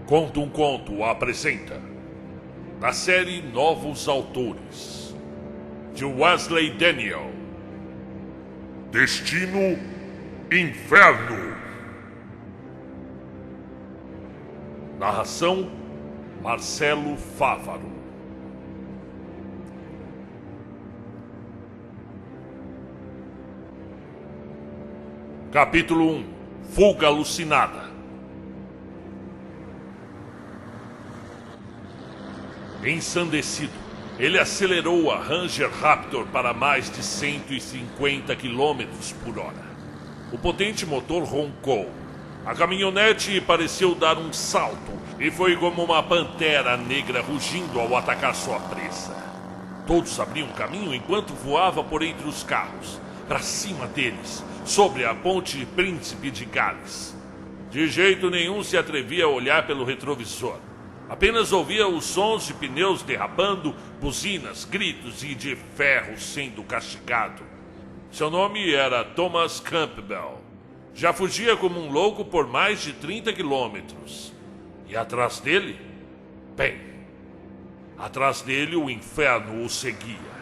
Conta um Conto apresenta, da série Novos Autores, de Wesley Daniel, Destino Inferno. Narração Marcelo Fávaro. Capítulo 1. Fuga alucinada. Ensandecido, ele acelerou a Ranger Raptor para mais de 150 km por hora. O potente motor roncou. A caminhonete pareceu dar um salto e foi como uma pantera negra rugindo ao atacar sua presa. Todos abriam caminho enquanto voava por entre os carros, para cima deles, sobre a ponte Príncipe de Gales. De jeito nenhum se atrevia a olhar pelo retrovisor. Apenas ouvia os sons de pneus derrapando, buzinas, gritos e de ferro sendo castigado. Seu nome era Thomas Campbell. Já fugia como um louco por mais de 30 quilômetros. E atrás dele? Bem, atrás dele o inferno o seguia.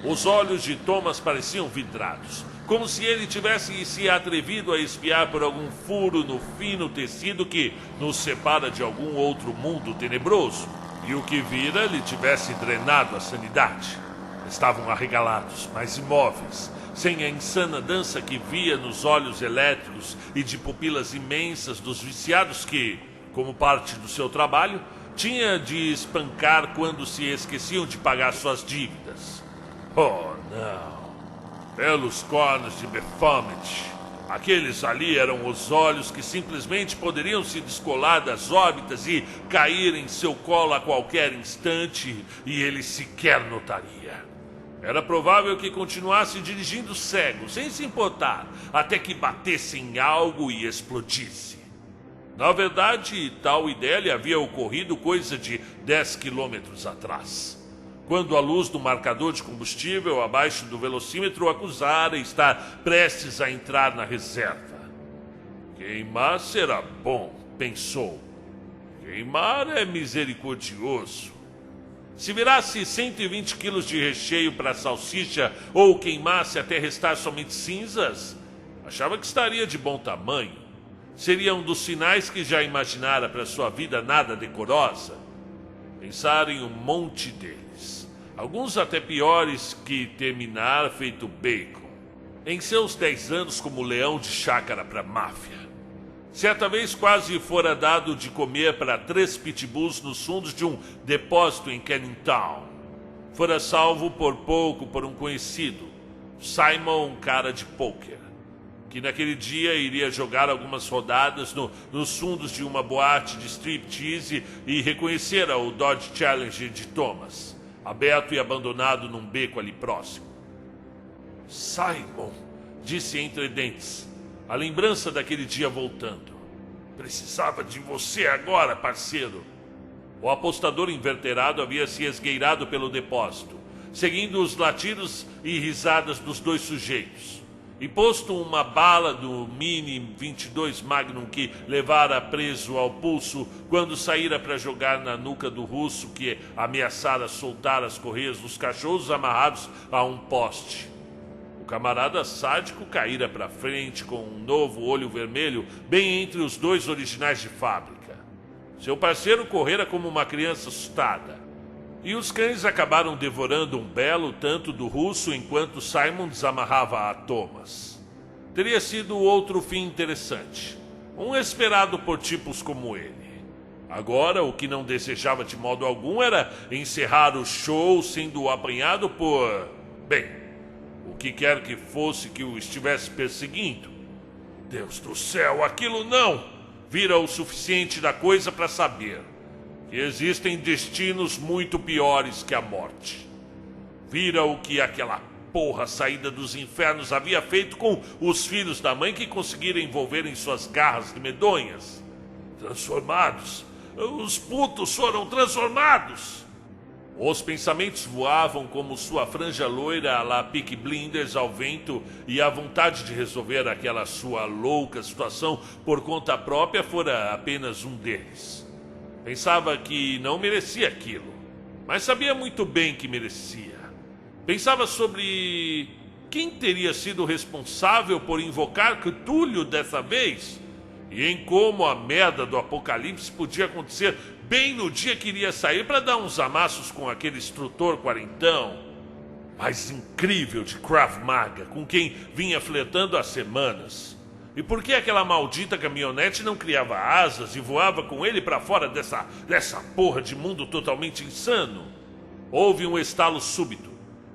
Os olhos de Thomas pareciam vidrados, como se ele tivesse se atrevido a espiar por algum furo no fino tecido que nos separa de algum outro mundo tenebroso, e o que vira lhe tivesse drenado a sanidade. Estavam arregalados, mas imóveis, sem a insana dança que via nos olhos elétricos e de pupilas imensas dos viciados que, como parte do seu trabalho, tinha de espancar quando se esqueciam de pagar suas dívidas. Oh, não. Pelos cornos de Baphomet. Aqueles ali eram os olhos que simplesmente poderiam se descolar das órbitas e cair em seu colo a qualquer instante, e ele sequer notaria. Era provável que continuasse dirigindo cego, sem se importar, até que batesse em algo e explodisse. Na verdade, tal ideia lhe havia ocorrido coisa de 10 quilômetros atrás, quando a luz do marcador de combustível abaixo do velocímetro o acusara estar prestes a entrar na reserva. Queimar será bom, pensou. Queimar é misericordioso. Se virasse 120 quilos de recheio para a salsicha ou queimasse até restar somente cinzas, achava que estaria de bom tamanho. Seria um dos sinais que já imaginara para sua vida nada decorosa. Pensar em um monte deles. Alguns até piores que terminar feito bacon. Em seus 10 anos como leão de chácara para máfia. Certa vez quase fora dado de comer para 3 pitbulls nos fundos de um depósito em Canning Town. Fora salvo por pouco por um conhecido, Simon, um cara de pôquer, que naquele dia iria jogar algumas rodadas nos fundos de uma boate de striptease e reconhecera o Dodge Challenger de Thomas, aberto e abandonado num beco ali próximo. Simon, disse entre dentes, a lembrança daquele dia voltando. Precisava de você agora, parceiro. O apostador inverterado havia se esgueirado pelo depósito, seguindo os latidos e risadas dos dois sujeitos, e posto uma bala do Mini 22 Magnum que levara preso ao pulso quando saíra para jogar na nuca do russo que ameaçara soltar as correias dos cachorros amarrados a um poste. O camarada sádico caíra para frente com um novo olho vermelho bem entre os dois originais de fábrica. Seu parceiro correra como uma criança assustada. E os cães acabaram devorando um belo tanto do russo enquanto Simon desamarrava a Thomas. Teria sido outro fim interessante, um esperado por tipos como ele. Agora, o que não desejava de modo algum era encerrar o show sendo apanhado por... bem, o que quer que fosse que o estivesse perseguindo. Deus do céu, aquilo não vira o suficiente da coisa para saber que existem destinos muito piores que a morte. Vira o que aquela porra saída dos infernos havia feito com os filhos da mãe que conseguiram envolver em suas garras medonhas. Transformados. Os putos foram transformados. Os pensamentos voavam como sua franja loira à la Peaky Blinders ao vento, e a vontade de resolver aquela sua louca situação por conta própria fora apenas um deles. Pensava que não merecia aquilo, mas sabia muito bem que merecia. Pensava sobre quem teria sido responsável por invocar Cthulhu dessa vez, e em como a merda do apocalipse podia acontecer bem no dia que iria sair para dar uns amassos com aquele instrutor quarentão mais incrível de Krav Maga, com quem vinha flertando há semanas. E por que aquela maldita caminhonete não criava asas e voava com ele para fora dessa porra de mundo totalmente insano? Houve um estalo súbito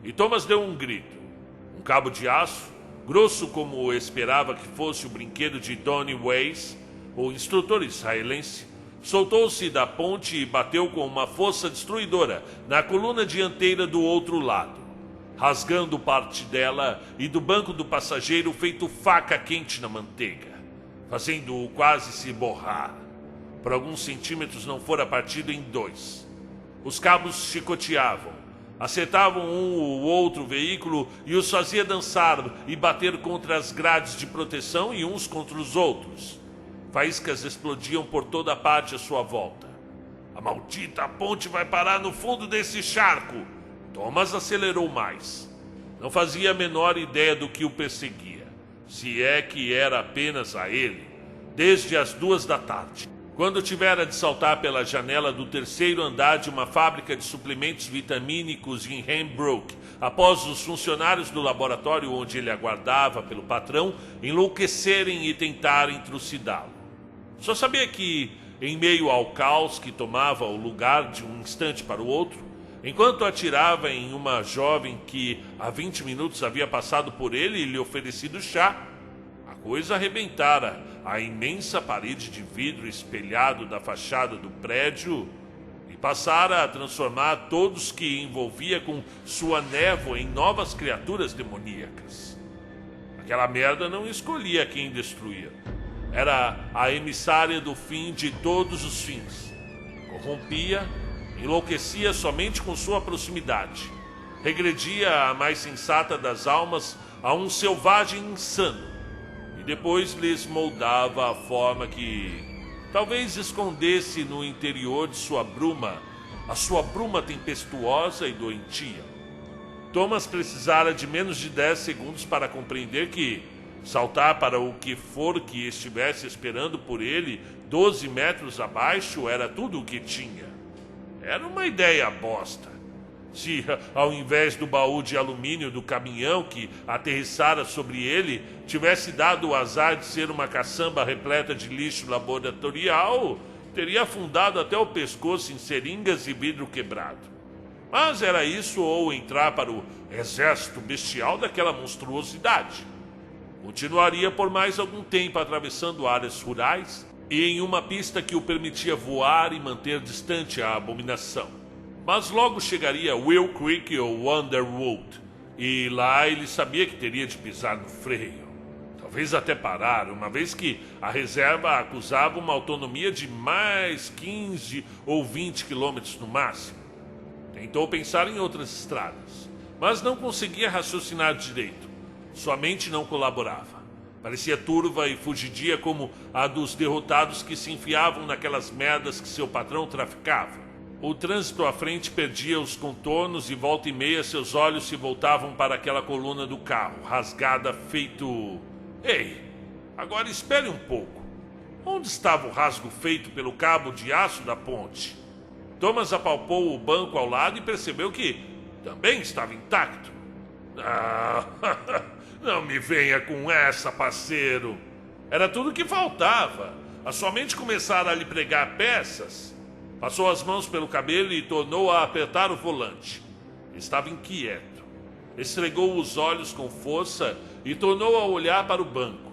e Thomas deu um grito. Um cabo de aço, grosso como esperava que fosse o brinquedo de Donnie Weiss, o instrutor israelense, soltou-se da ponte e bateu com uma força destruidora na coluna dianteira do outro lado, rasgando parte dela e do banco do passageiro feito faca quente na manteiga, fazendo-o quase se borrar. Por alguns centímetros não fora partido em dois. Os cabos chicoteavam, acertavam um ou outro veículo e os fazia dançar e bater contra as grades de proteção e uns contra os outros. Faíscas explodiam por toda parte à sua volta. A maldita ponte vai parar no fundo desse charco! Thomas acelerou mais. Não fazia a menor ideia do que o perseguia, se é que era apenas a ele, desde as 2 da tarde, quando tivera de saltar pela janela do 3º andar de uma fábrica de suplementos vitamínicos em Hembrook, após os funcionários do laboratório onde ele aguardava pelo patrão enlouquecerem e tentarem trucidá-lo. Só sabia que, em meio ao caos que tomava o lugar de um instante para o outro, enquanto atirava em uma jovem que há 20 minutos havia passado por ele e lhe oferecido chá, a coisa arrebentara a imensa parede de vidro espelhado da fachada do prédio e passara a transformar todos que envolvia com sua névoa em novas criaturas demoníacas. Aquela merda não escolhia quem destruir. Era a emissária do fim de todos os fins. Corrompia, enlouquecia somente com sua proximidade. Regredia a mais sensata das almas a um selvagem insano. E depois lhes moldava a forma que talvez escondesse no interior de sua bruma, a sua bruma tempestuosa e doentia. Thomas precisara de menos de 10 segundos para compreender que saltar para o que for que estivesse esperando por ele 12 metros abaixo era tudo o que tinha. Era uma ideia bosta. Se, ao invés do baú de alumínio do caminhão que aterrissara sobre ele, tivesse dado o azar de ser uma caçamba repleta de lixo laboratorial, teria afundado até o pescoço em seringas e vidro quebrado. Mas era isso ou entrar para o exército bestial daquela monstruosidade. Continuaria por mais algum tempo atravessando áreas rurais e em uma pista que o permitia voar e manter distante a abominação. Mas logo chegaria Will Creek ou Underwood, e lá ele sabia que teria de pisar no freio. Talvez até parar, uma vez que a reserva acusava uma autonomia de mais 15 ou 20 quilômetros no máximo. Tentou pensar em outras estradas, mas não conseguia raciocinar direito. Sua mente não colaborava. Parecia turva e fugidia como a dos derrotados que se enfiavam naquelas merdas que seu patrão traficava. O trânsito à frente perdia os contornos e volta e meia seus olhos se voltavam para aquela coluna do carro, rasgada feito... Ei, agora espere um pouco. Onde estava o rasgo feito pelo cabo de aço da ponte? Thomas apalpou o banco ao lado e percebeu que também estava intacto. Ah, não me venha com essa, parceiro. Era tudo o que faltava. A sua mente começara a lhe pregar peças. Passou as mãos pelo cabelo e tornou a apertar o volante. Estava inquieto. Esfregou os olhos com força e tornou a olhar para o banco.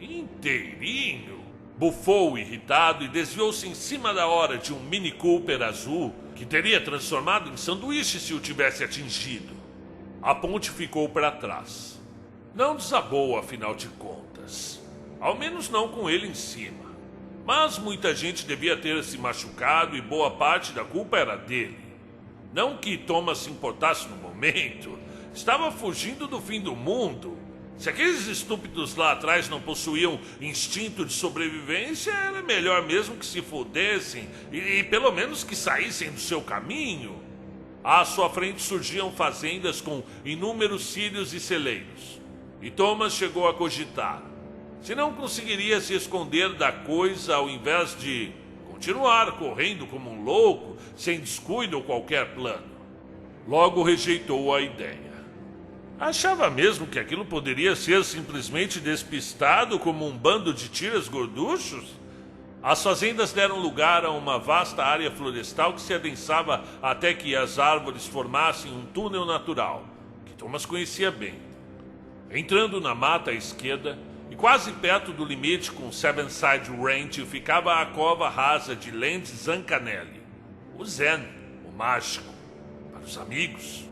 Inteirinho! Bufou irritado e desviou-se em cima da hora de um Mini Cooper azul que teria transformado em sanduíche se o tivesse atingido. A ponte ficou para trás. Não desabou, afinal de contas. Ao menos não com ele em cima. Mas muita gente devia ter se machucado e boa parte da culpa era dele. Não que Thomas se importasse no momento. Estava fugindo do fim do mundo. Se aqueles estúpidos lá atrás não possuíam instinto de sobrevivência, era melhor mesmo que se fodessem e pelo menos que saíssem do seu caminho. À sua frente surgiam fazendas com inúmeros círios e celeiros. E Thomas chegou a cogitar se não conseguiria se esconder da coisa ao invés de continuar correndo como um louco, sem descuido ou qualquer plano. Logo rejeitou a ideia. Achava mesmo que aquilo poderia ser simplesmente despistado como um bando de tiras gorduchos? As fazendas deram lugar a uma vasta área florestal que se adensava até que as árvores formassem um túnel natural, que Thomas conhecia bem. Entrando na mata à esquerda, e quase perto do limite com Sevenside Ranch, ficava a cova rasa de Land Zancanelli, o Zen, o mágico, para os amigos.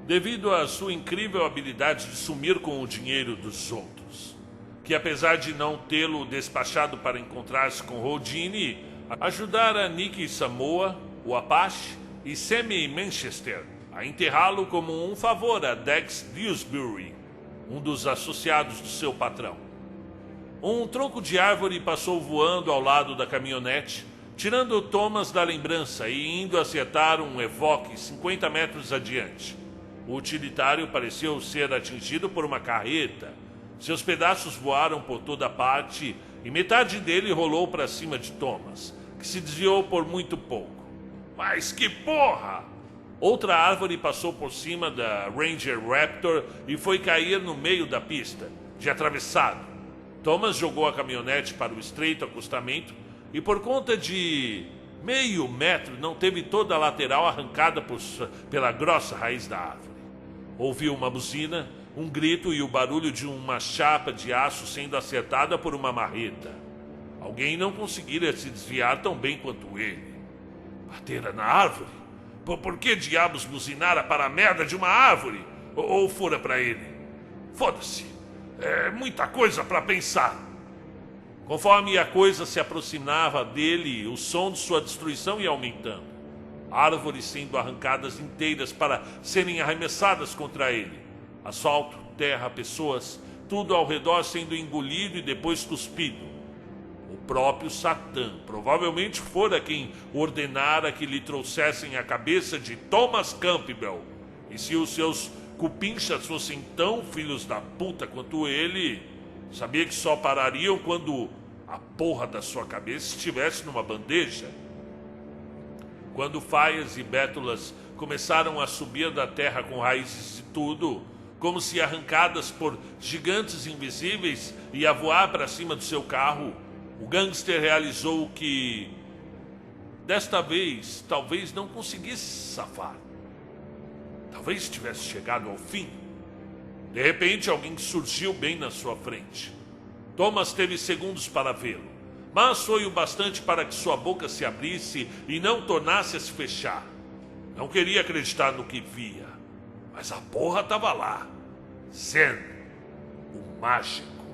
Devido à sua incrível habilidade de sumir com o dinheiro dos outros, que apesar de não tê-lo despachado para encontrar-se com Houdini, ajudara Nick Samoa, o Apache, e Sammy Manchester a enterrá-lo como um favor a Dex Dewsbury, um dos associados do seu patrão. Um tronco de árvore passou voando ao lado da caminhonete, tirando Thomas da lembrança e indo acertar um Evoque 50 metros adiante. O utilitário pareceu ser atingido por uma carreta. Seus pedaços voaram por toda parte e metade dele rolou para cima de Thomas, que se desviou por muito pouco. Mas que porra! Outra árvore passou por cima da Ranger Raptor e foi cair no meio da pista, de atravessado. Thomas jogou a caminhonete para o estreito acostamento e, por conta de meio metro, não teve toda a lateral arrancada pela grossa raiz da árvore. Ouviu uma buzina, um grito e o barulho de uma chapa de aço sendo acertada por uma marreta. Alguém não conseguira se desviar tão bem quanto ele. Batera na árvore? Por que diabos buzinara para a merda de uma árvore? Ou fora para ele? Foda-se. É muita coisa para pensar. Conforme a coisa se aproximava dele, o som de sua destruição ia aumentando. Árvores sendo arrancadas inteiras para serem arremessadas contra ele. Asfalto, terra, pessoas, tudo ao redor sendo engolido e depois cuspido. O próprio Satã provavelmente fora quem ordenara que lhe trouxessem a cabeça de Thomas Campbell. E se os seus cupinchas fossem tão filhos da puta quanto ele, sabia que só parariam quando a porra da sua cabeça estivesse numa bandeja. Quando faias e bétulas começaram a subir da terra com raízes e tudo, como se arrancadas por gigantes invisíveis, e a voar para cima do seu carro, o gangster realizou que, desta vez, talvez não conseguisse safar. Talvez tivesse chegado ao fim. De repente, alguém surgiu bem na sua frente. Thomas teve segundos para vê-lo, mas foi o bastante para que sua boca se abrisse e não tornasse a se fechar. Não queria acreditar no que via, mas a porra estava lá. Zen, o mágico,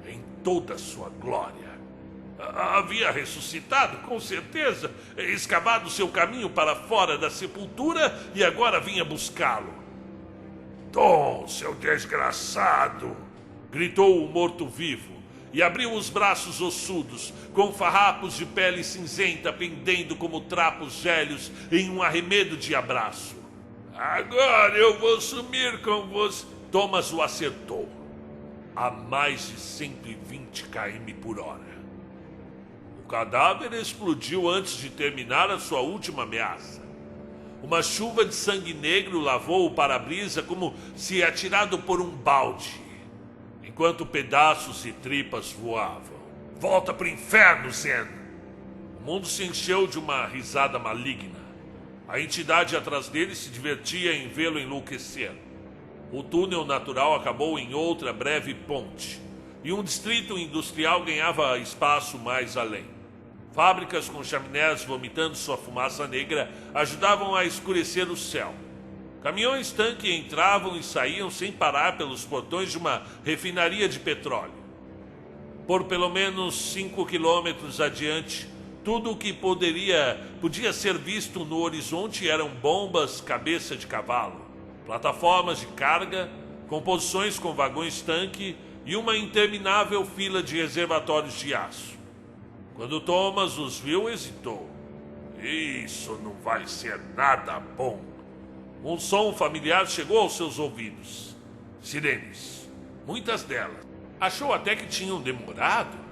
em toda a sua glória. Havia ressuscitado, com certeza, escavado seu caminho para fora da sepultura e agora vinha buscá-lo. Tom, seu desgraçado! Gritou o morto-vivo e abriu os braços ossudos, com farrapos de pele cinzenta pendendo como trapos gélios em um arremedo de abraço. Agora eu vou sumir com você. Thomas o acertou a mais de 120 km por hora. O cadáver explodiu antes de terminar a sua última ameaça. Uma chuva de sangue negro lavou o para-brisa como se atirado por um balde, enquanto pedaços e tripas voavam. Volta pro inferno, Zen! O mundo se encheu de uma risada maligna. A entidade atrás dele se divertia em vê-lo enlouquecer. O túnel natural acabou em outra breve ponte, e um distrito industrial ganhava espaço mais além. Fábricas com chaminés vomitando sua fumaça negra ajudavam a escurecer o céu. Caminhões-tanque entravam e saíam sem parar pelos portões de uma refinaria de petróleo. Por pelo menos 5 quilômetros adiante, Tudo o que podia ser visto no horizonte eram bombas cabeça de cavalo, plataformas de carga, composições com vagões-tanque e uma interminável fila de reservatórios de aço. Quando Thomas os viu, hesitou. Isso não vai ser nada bom. Um som familiar chegou aos seus ouvidos. Sirenes, muitas delas. Achou até que tinham demorado.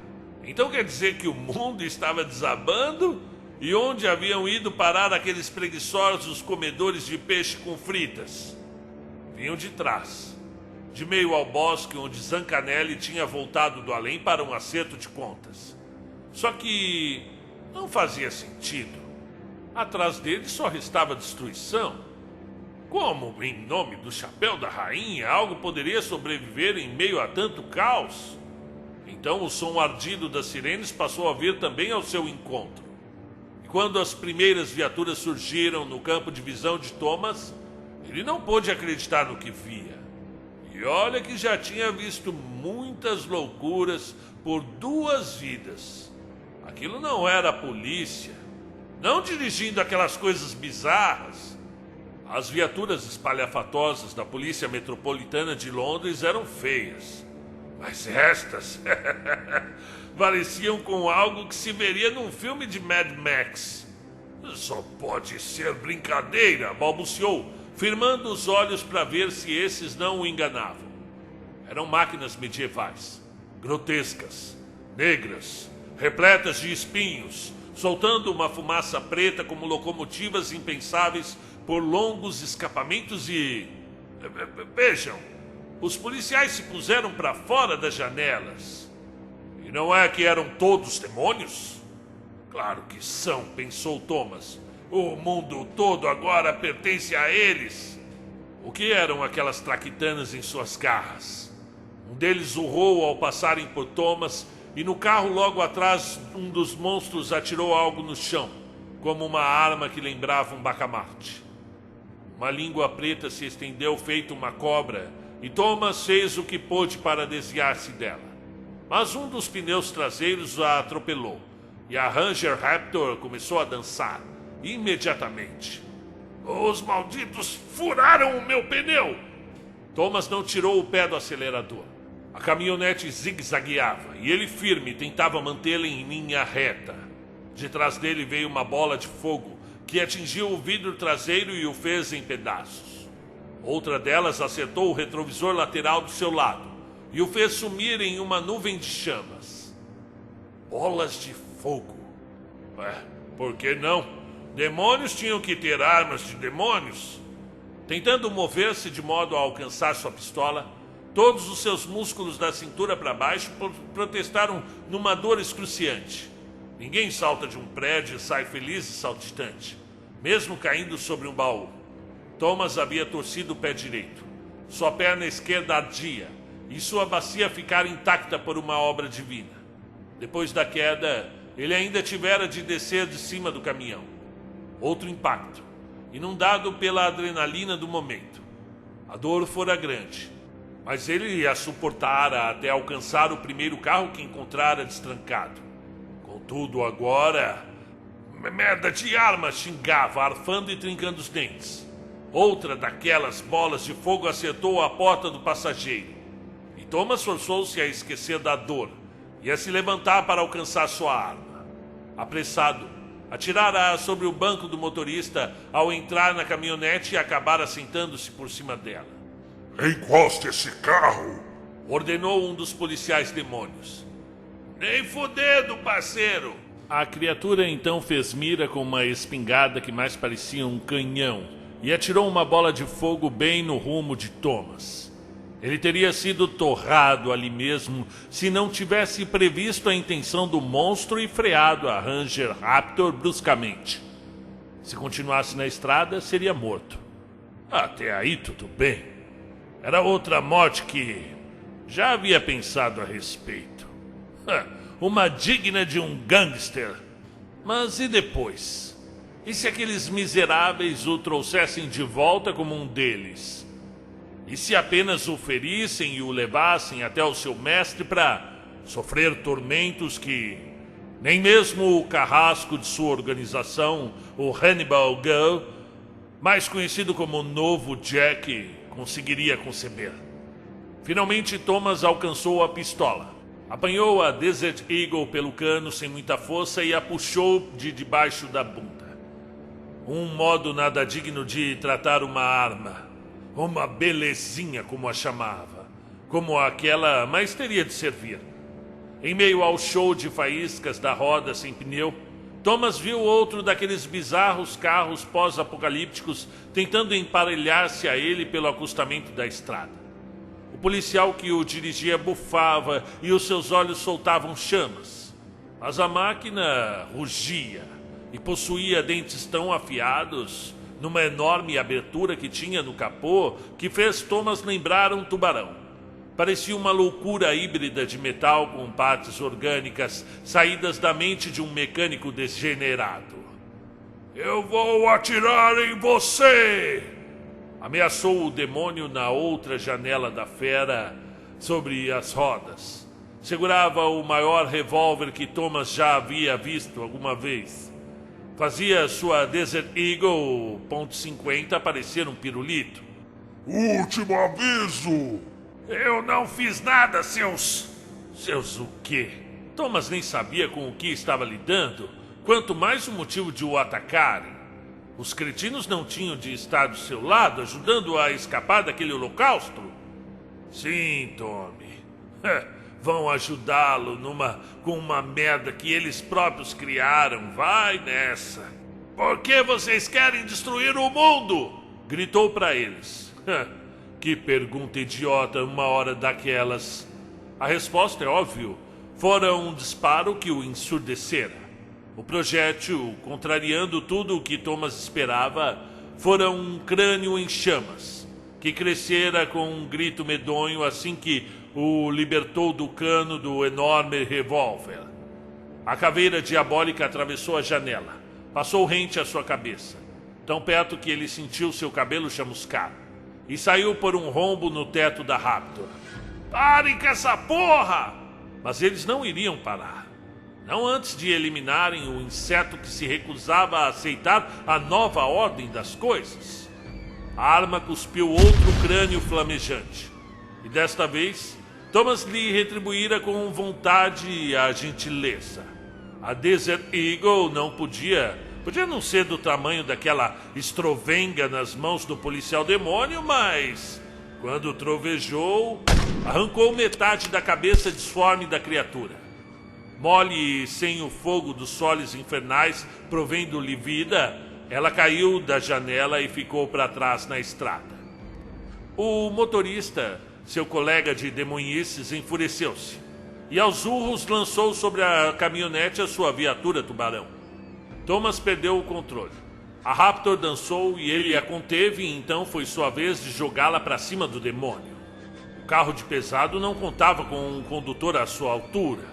Então quer dizer que o mundo estava desabando? E onde haviam ido parar aqueles preguiçosos comedores de peixe com fritas? Vinham de trás, de meio ao bosque onde Zancanelli tinha voltado do além para um acerto de contas. Só que não fazia sentido. Atrás dele só restava destruição. Como, em nome do chapéu da rainha, algo poderia sobreviver em meio a tanto caos? Então o som ardido das sirenes passou a vir também ao seu encontro. E quando as primeiras viaturas surgiram no campo de visão de Thomas, ele não pôde acreditar no que via. E olha que já tinha visto muitas loucuras por 2 vidas. Aquilo não era a polícia, não dirigindo aquelas coisas bizarras. As viaturas espalhafatosas da Polícia Metropolitana de Londres eram feias. Mas estas pareciam com algo que se veria num filme de Mad Max. Só pode ser brincadeira, balbuciou, firmando os olhos para ver se esses não o enganavam. Eram máquinas medievais, grotescas, negras, repletas de espinhos, soltando uma fumaça preta como locomotivas impensáveis por longos escapamentos e... Vejam, os policiais se puseram para fora das janelas. E não é que eram todos demônios? Claro que são, pensou Thomas. O mundo todo agora pertence a eles. O que eram aquelas traquitanas em suas garras? Um deles urrou ao passarem por Thomas e no carro logo atrás um dos monstros atirou algo no chão, como uma arma que lembrava um bacamarte. Uma língua preta se estendeu feito uma cobra e Thomas fez o que pôde para desviar-se dela. Mas um dos pneus traseiros a atropelou e a Ranger Raptor começou a dançar imediatamente. Os malditos furaram o meu pneu! Thomas não tirou o pé do acelerador. A caminhonete zigue-zagueava e ele firme tentava mantê-la em linha reta. De trás dele veio uma bola de fogo que atingiu o vidro traseiro e o fez em pedaços. Outra delas acertou o retrovisor lateral do seu lado e o fez sumir em uma nuvem de chamas. Bolas de fogo. Por que não? Demônios tinham que ter armas de demônios. Tentando mover-se de modo a alcançar sua pistola, todos os seus músculos da cintura para baixo protestaram numa dor excruciante. Ninguém salta de um prédio e sai feliz e saltitante, mesmo caindo sobre um baú. Thomas havia torcido o pé direito. Sua perna esquerda ardia e sua bacia ficara intacta por uma obra divina. Depois da queda, ele ainda tivera de descer de cima do caminhão. Outro impacto, inundado pela adrenalina do momento. A dor fora grande, mas ele a suportara até alcançar o primeiro carro que encontrara destrancado. Contudo, agora... merda de arma, xingava, arfando e trincando os dentes. Outra daquelas bolas de fogo acertou a porta do passageiro. E Thomas forçou-se a esquecer da dor e a se levantar para alcançar sua arma. Apressado, atirara-a sobre o banco do motorista ao entrar na caminhonete e acabar sentando-se por cima dela. Encoste esse carro! Ordenou um dos policiais demônios. Nem fudendo, parceiro! A criatura então fez mira com uma espingarda que mais parecia um canhão e atirou uma bola de fogo bem no rumo de Thomas. Ele teria sido torrado ali mesmo se não tivesse previsto a intenção do monstro e freado a Ranger Raptor bruscamente. Se continuasse na estrada, seria morto. Até aí tudo bem. Era outra morte que já havia pensado a respeito. Uma digna de um gangster. Mas e depois? E se aqueles miseráveis o trouxessem de volta como um deles? E se apenas o ferissem e o levassem até o seu mestre para sofrer tormentos que Nem mesmo o carrasco de sua organização, o Hannibal Girl, mais conhecido como Novo Jack, conseguiria conceber. Finalmente, Thomas alcançou a pistola. Apanhou a Desert Eagle pelo cano sem muita força e a puxou de debaixo da bunda. Um modo nada digno de tratar uma arma. Uma belezinha, como a chamava. Como aquela, mas teria de servir. Em meio ao show de faíscas da roda sem pneu, Thomas viu outro daqueles bizarros carros pós-apocalípticos tentando emparelhar-se a ele pelo acostamento da estrada. O policial que o dirigia bufava e os seus olhos soltavam chamas. Mas a máquina rugia e possuía dentes tão afiados, numa enorme abertura que tinha no capô, que fez Thomas lembrar um tubarão. Parecia uma loucura híbrida de metal com partes orgânicas saídas da mente de um mecânico degenerado. Eu vou atirar em você! Ameaçou o demônio na outra janela da fera sobre as rodas. Segurava o maior revólver que Thomas já havia visto alguma vez. Fazia sua Desert Eagle .50 parecer um pirulito. Último aviso! Eu não fiz nada, seus... Seus o quê? Thomas nem sabia com o que estava lidando, quanto mais o motivo de o atacarem. Os cretinos não tinham de estar do seu lado, ajudando a escapar daquele holocausto? Sim, Tommy. Vão ajudá-lo com uma merda que eles próprios criaram. Vai nessa. Por que vocês querem destruir o mundo? Gritou para eles. Que pergunta idiota uma hora daquelas. A resposta é óbvio. Fora um disparo que o ensurdecera. O projétil, contrariando tudo o que Thomas esperava, fora um crânio em chamas, que crescera com um grito medonho assim que o libertou do cano do enorme revólver. A caveira diabólica atravessou a janela, passou rente à sua cabeça, tão perto que ele sentiu seu cabelo chamuscar, e saiu por um rombo no teto da Raptor. Parem com essa porra! Mas eles não iriam parar. Não antes de eliminarem o inseto que se recusava a aceitar a nova ordem das coisas. A arma cuspiu outro crânio flamejante. E desta vez, Thomas lhe retribuíra com vontade a gentileza. A Desert Eagle não podia não ser do tamanho daquela estrovenga nas mãos do policial demônio, mas quando trovejou, arrancou metade da cabeça disforme da criatura. Mole e sem o fogo dos soles infernais provendo-lhe vida, ela caiu da janela e ficou para trás na estrada. O motorista, seu colega de demonices, enfureceu-se e aos urros lançou sobre a caminhonete a sua viatura tubarão. Thomas perdeu o controle. A Raptor dançou e ele a conteve, e então foi sua vez de jogá-la para cima do demônio. O carro de pesado não contava com um condutor à sua altura.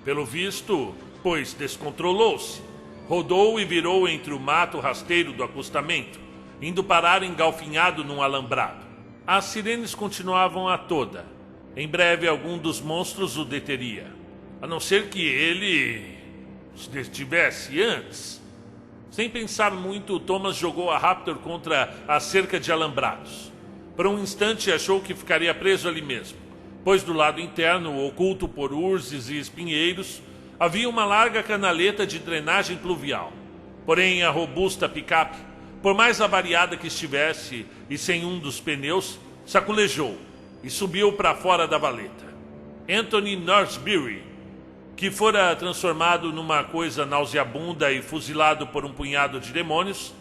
Pelo visto, pois descontrolou-se. Rodou e virou entre o mato rasteiro do acostamento, indo parar engalfinhado num alambrado. As sirenes continuavam a toda. Em breve, algum dos monstros o deteria. A não ser que ele os detivesse antes. Sem pensar muito, Thomas jogou a Raptor contra a cerca de alambrados. Por um instante achou que ficaria preso ali mesmo, pois do lado interno, oculto por urzes e espinheiros, havia uma larga canaleta de drenagem pluvial. Porém, a robusta picape, por mais avariada que estivesse e sem um dos pneus, saculejou e subiu para fora da valeta. Anthony Northbury, que fora transformado numa coisa nauseabunda e fuzilado por um punhado de demônios,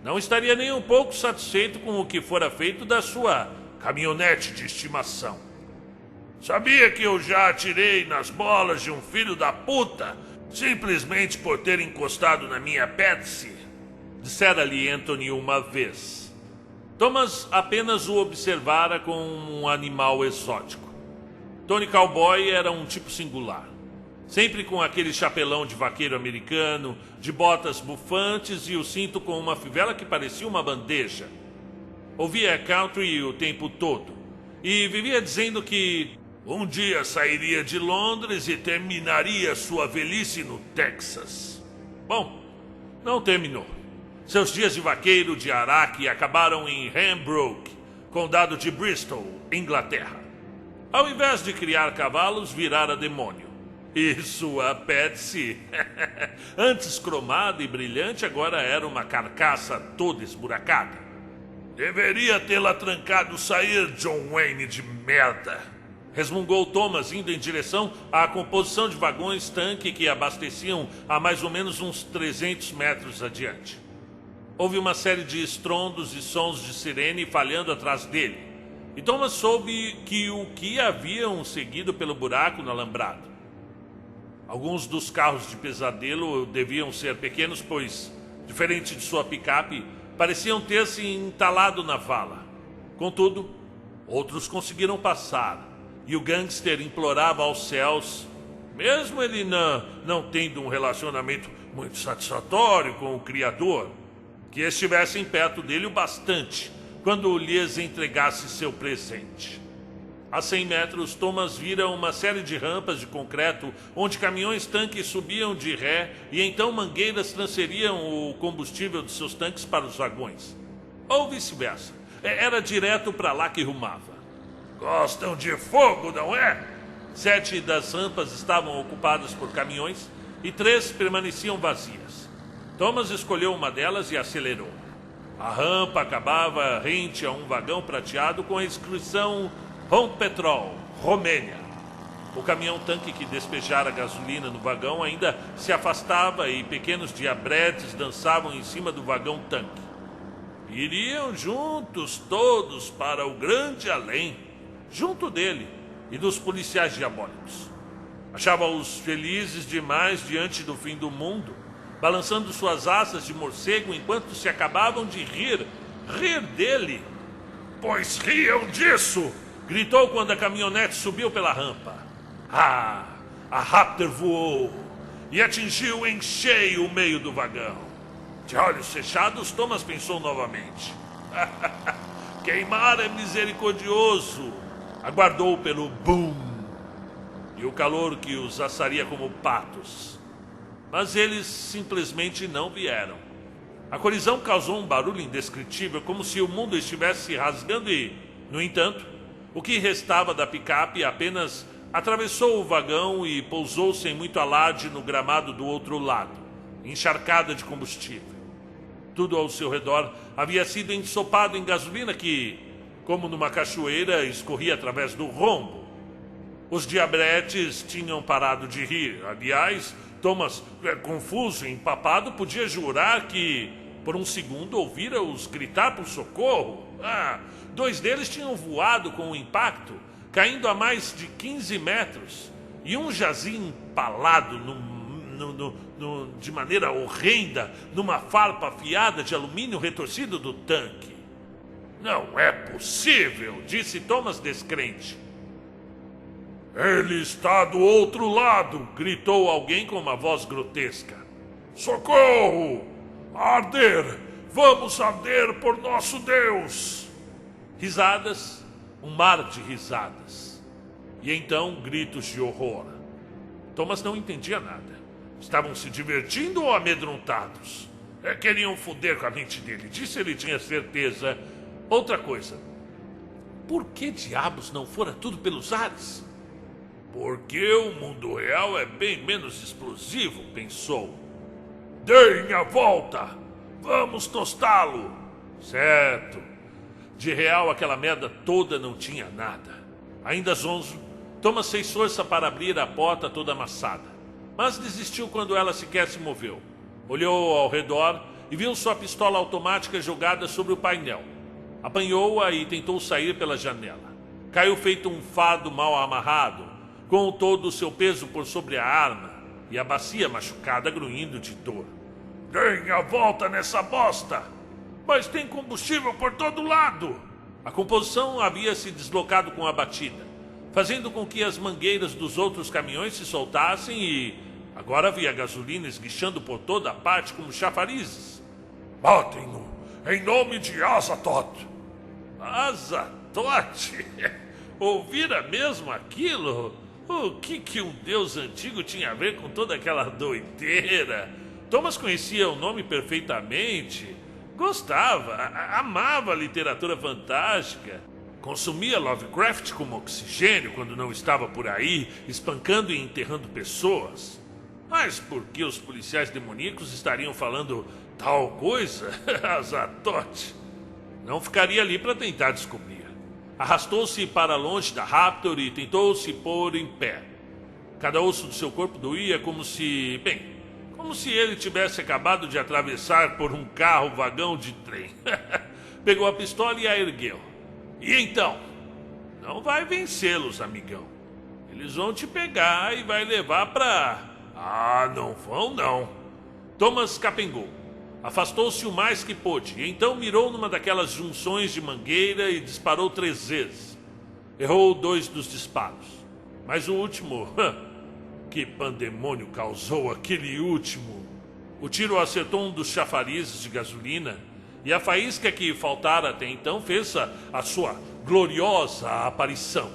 não estaria nem um pouco satisfeito com o que fora feito da sua caminhonete de estimação. Sabia que eu já atirei nas bolas de um filho da puta simplesmente por ter encostado na minha Patsy? Dissera-lhe Anthony uma vez. Thomas apenas o observara como um animal exótico. Tony Cowboy era um tipo singular. Sempre com aquele chapelão de vaqueiro americano, de botas bufantes e o cinto com uma fivela que parecia uma bandeja. Ouvia country o tempo todo e vivia dizendo que Um dia sairia de Londres e terminaria sua velhice no Texas. Bom, não terminou. Seus dias de vaqueiro de Araque acabaram em Hembrook, condado de Bristol, Inglaterra. Ao invés de criar cavalos, virara demônio. E sua Patsy, antes cromada e brilhante, agora era uma carcaça toda esburacada. Deveria tê-la trancado sair, John Wayne de merda. Resmungou Thomas, indo em direção à composição de vagões-tanque que abasteciam a mais ou menos uns 300 metros adiante. Houve uma série de estrondos e sons de sirene falhando atrás dele, e Thomas soube que o que haviam seguido pelo buraco no alambrado. Alguns dos carros de pesadelo deviam ser pequenos, pois, diferente de sua picape, pareciam ter se entalado na vala. Contudo, outros conseguiram passar, e o gangster implorava aos céus, mesmo ele não tendo um relacionamento muito satisfatório com o Criador, que estivessem perto dele o bastante quando lhes entregasse seu presente. A 100 metros, Thomas vira uma série de rampas de concreto onde caminhões-tanques subiam de ré e então mangueiras transferiam o combustível de seus tanques para os vagões. Ou vice-versa. Era direto para lá que rumava. Gostam de fogo, não é? 7 das rampas estavam ocupadas por caminhões e 3 permaneciam vazias. Thomas escolheu uma delas e acelerou. A rampa acabava rente a um vagão prateado com a inscrição Rompetrol, Romênia. O caminhão-tanque que despejara gasolina no vagão ainda se afastava e pequenos diabretes dançavam em cima do vagão-tanque. Iriam juntos todos para o grande além, junto dele e dos policiais diabólicos. Achava-os felizes demais diante do fim do mundo, balançando suas asas de morcego enquanto se acabavam de rir dele. Pois riam disso! Gritou quando a caminhonete subiu pela rampa. A Raptor voou e atingiu em cheio o meio do vagão. De olhos fechados, Thomas pensou novamente. Queimar é misericordioso. Aguardou pelo boom e o calor que os assaria como patos. Mas eles simplesmente não vieram. A colisão causou um barulho indescritível, como se o mundo estivesse se rasgando e, no entanto, o que restava da picape apenas atravessou o vagão e pousou sem muito alarde no gramado do outro lado, encharcada de combustível. Tudo ao seu redor havia sido ensopado em gasolina que, como numa cachoeira, escorria através do rombo. Os diabretes tinham parado de rir. Aliás, Thomas, confuso e empapado, podia jurar que, por um segundo, ouvira-os gritar por socorro. 2 deles tinham voado com o impacto, caindo a mais de 15 metros, e um jazia empalado de maneira horrenda numa farpa afiada de alumínio retorcido do tanque. Não é possível, disse Thomas descrente. Ele está do outro lado, gritou alguém com uma voz grotesca. Socorro! Arder! Vamos arder por nosso Deus! Risadas, um mar de risadas. E então gritos de horror. Thomas não entendia nada. Estavam se divertindo ou amedrontados? Queriam foder com a mente dele, disso ele tinha certeza. Outra coisa. Por que diabos não fora tudo pelos ares? Porque o mundo real é bem menos explosivo, pensou. Deem a volta! Vamos tostá-lo! Certo. De real, aquela merda toda não tinha nada. Ainda zonzo, Thomas fez força para abrir a porta toda amassada, mas desistiu quando ela sequer se moveu. Olhou ao redor e viu sua pistola automática jogada sobre o painel. Apanhou-a e tentou sair pela janela. Caiu feito um fardo mal amarrado, com todo o seu peso por sobre a arma e a bacia machucada grunhindo de dor. Deem a volta nessa bosta! Mas tem combustível por todo lado! A composição havia se deslocado com a batida, fazendo com que as mangueiras dos outros caminhões se soltassem e agora havia gasolina esguichando por toda a parte como chafarizes. Matem-no, em nome de Azatoth! Azatoth? Ouvira mesmo aquilo? O que um deus antigo tinha a ver com toda aquela doideira? Thomas conhecia o nome perfeitamente. Gostava, amava a literatura fantástica. Consumia Lovecraft como oxigênio quando não estava por aí, espancando e enterrando pessoas. Mas por que os policiais demoníacos estariam falando tal coisa? Azatote. Não ficaria ali para tentar descobrir. Arrastou-se para longe da Raptor e tentou se pôr em pé. Cada osso do seu corpo doía como se ele tivesse acabado de atravessar por um carro-vagão de trem. Pegou a pistola e a ergueu. E então? Não vai vencê-los, amigão. Eles vão te pegar e vai levar pra... Ah, não vão não. Thomas capengou. Afastou-se o mais que pôde, e então mirou numa daquelas junções de mangueira e disparou 3 vezes. Errou 2 dos disparos. Mas o último... Que pandemônio causou aquele último? O tiro acertou um dos chafarizes de gasolina, e a faísca que faltara até então fez a sua gloriosa aparição.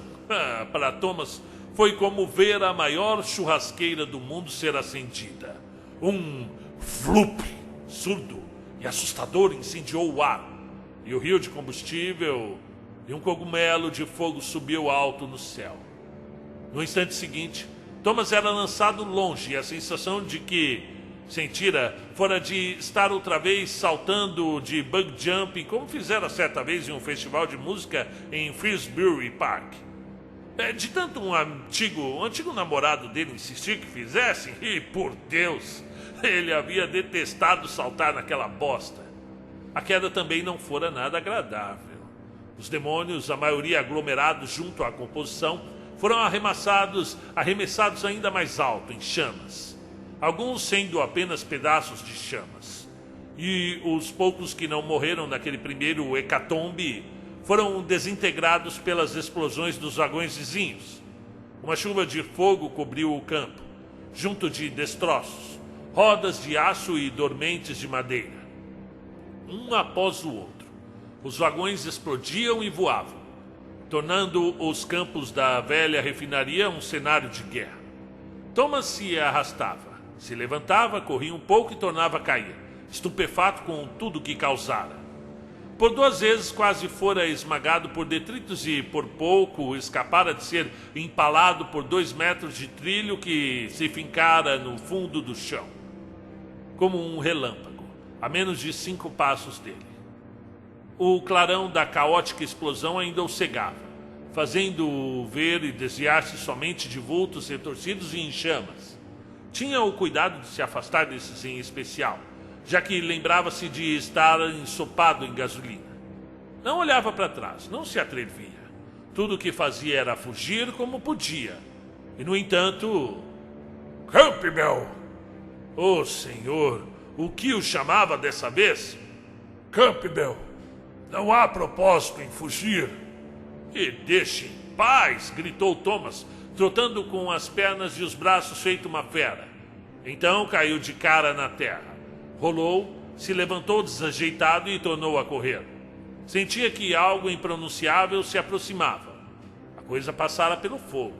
Para Thomas, foi como ver a maior churrasqueira do mundo ser acendida. Um flup surdo e assustador incendiou o ar, e o rio de combustível e um cogumelo de fogo subiu alto no céu. No instante seguinte, Thomas era lançado longe, e a sensação de que sentira fora de estar outra vez saltando de bug jumping, como fizera certa vez em um festival de música em Frisbury Park. De tanto um antigo namorado dele insistir que fizesse, e por Deus, ele havia detestado saltar naquela bosta. A queda também não fora nada agradável. Os demônios, a maioria aglomerados junto à composição, foram arremessados ainda mais alto, em chamas. Alguns sendo apenas pedaços de chamas. E os poucos que não morreram naquele primeiro hecatombe foram desintegrados pelas explosões dos vagões vizinhos. Uma chuva de fogo cobriu o campo, junto de destroços, rodas de aço e dormentes de madeira. Um após o outro, os vagões explodiam e voavam, tornando os campos da velha refinaria um cenário de guerra. Thomas se arrastava, se levantava, corria um pouco e tornava a cair, estupefato com tudo que causara. Por 2 vezes quase fora esmagado por detritos e por pouco escapara de ser empalado por 2 metros de trilho que se fincara no fundo do chão, como um relâmpago, a menos de 5 passos dele. O clarão da caótica explosão ainda o cegava, fazendo-o ver e desviar-se somente de vultos retorcidos e em chamas. Tinha o cuidado de se afastar desses em especial, já que lembrava-se de estar ensopado em gasolina. Não olhava para trás, não se atrevia. Tudo o que fazia era fugir como podia. E, no entanto... Campbell! Oh, senhor, o que o chamava dessa vez? Campbell, não há propósito em fugir. E deixe em paz, gritou Thomas, trotando com as pernas e os braços feito uma fera. Então caiu de cara na terra. Rolou, se levantou desajeitado e tornou a correr. Sentia que algo impronunciável se aproximava. A coisa passara pelo fogo,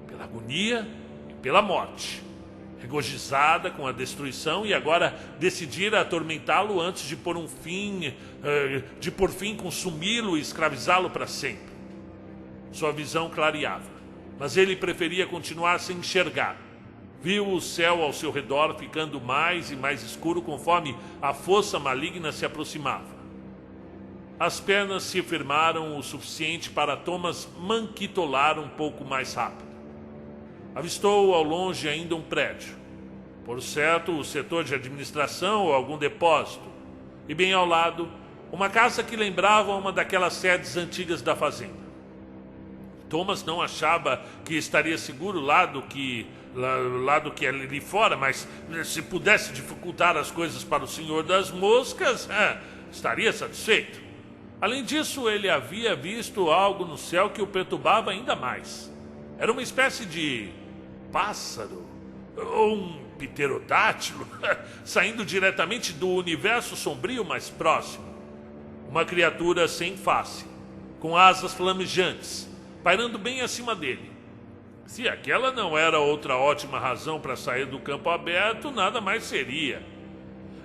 pela agonia e pela morte. Regozijada com a destruição e agora decidira atormentá-lo antes de por fim consumi-lo e escravizá-lo para sempre. Sua visão clareava, mas ele preferia continuar sem enxergar. Viu o céu ao seu redor ficando mais e mais escuro conforme a força maligna se aproximava. As pernas se firmaram o suficiente para Thomas manquitolar um pouco mais rápido. Avistou ao longe ainda um prédio. Por certo, o setor de administração ou algum depósito. E bem ao lado, uma casa que lembrava uma daquelas sedes antigas da fazenda. Thomas não achava que estaria seguro lá do que ali fora, mas se pudesse dificultar as coisas para o senhor das moscas, estaria satisfeito. Além disso, ele havia visto algo no céu que o perturbava ainda mais. Era uma espécie de pássaro, ou um pterodátilo, saindo diretamente do universo sombrio mais próximo. Uma criatura sem face, com asas flamejantes, pairando bem acima dele. Se aquela não era outra ótima razão para sair do campo aberto, nada mais seria.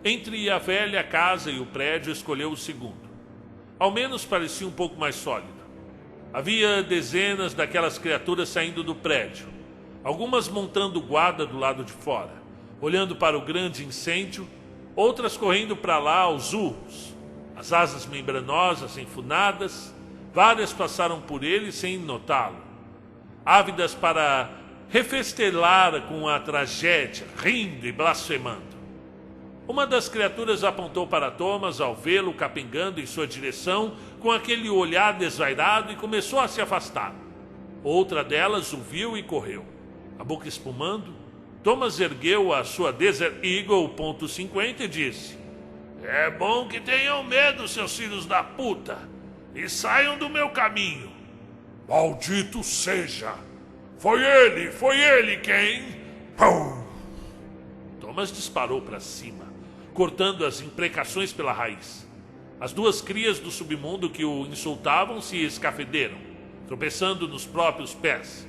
Entre a velha casa e o prédio, escolheu o segundo. Ao menos parecia um pouco mais sólido. Havia dezenas daquelas criaturas saindo do prédio, algumas montando guarda do lado de fora, olhando para o grande incêndio, outras correndo para lá aos urros. As asas membranosas enfunadas, várias passaram por ele sem notá-lo, ávidas para refestelar com a tragédia, rindo e blasfemando. Uma das criaturas apontou para Thomas ao vê-lo capengando em sua direção com aquele olhar desvairado e começou a se afastar. Outra delas o viu e correu. A boca espumando, Thomas ergueu a sua Desert Eagle .50 e disse: É bom que tenham medo, seus filhos da puta, e saiam do meu caminho. Maldito seja! Foi ele quem... Pum! Thomas disparou para cima, cortando as imprecações pela raiz. As duas crias do submundo que o insultavam se escafederam, tropeçando nos próprios pés.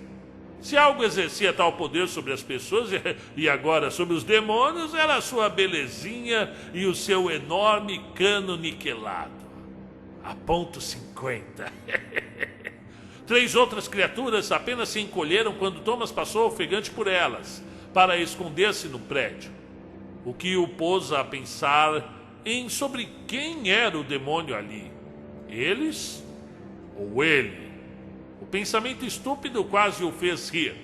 Se algo exercia tal poder sobre as pessoas e agora sobre os demônios, era a sua belezinha e o seu enorme cano niquelado. A .50. 3 outras criaturas apenas se encolheram quando Thomas passou ofegante por elas, para esconder-se no prédio. O que o pôs a pensar em sobre quem era o demônio ali. Eles ou ele? O pensamento estúpido quase o fez rir.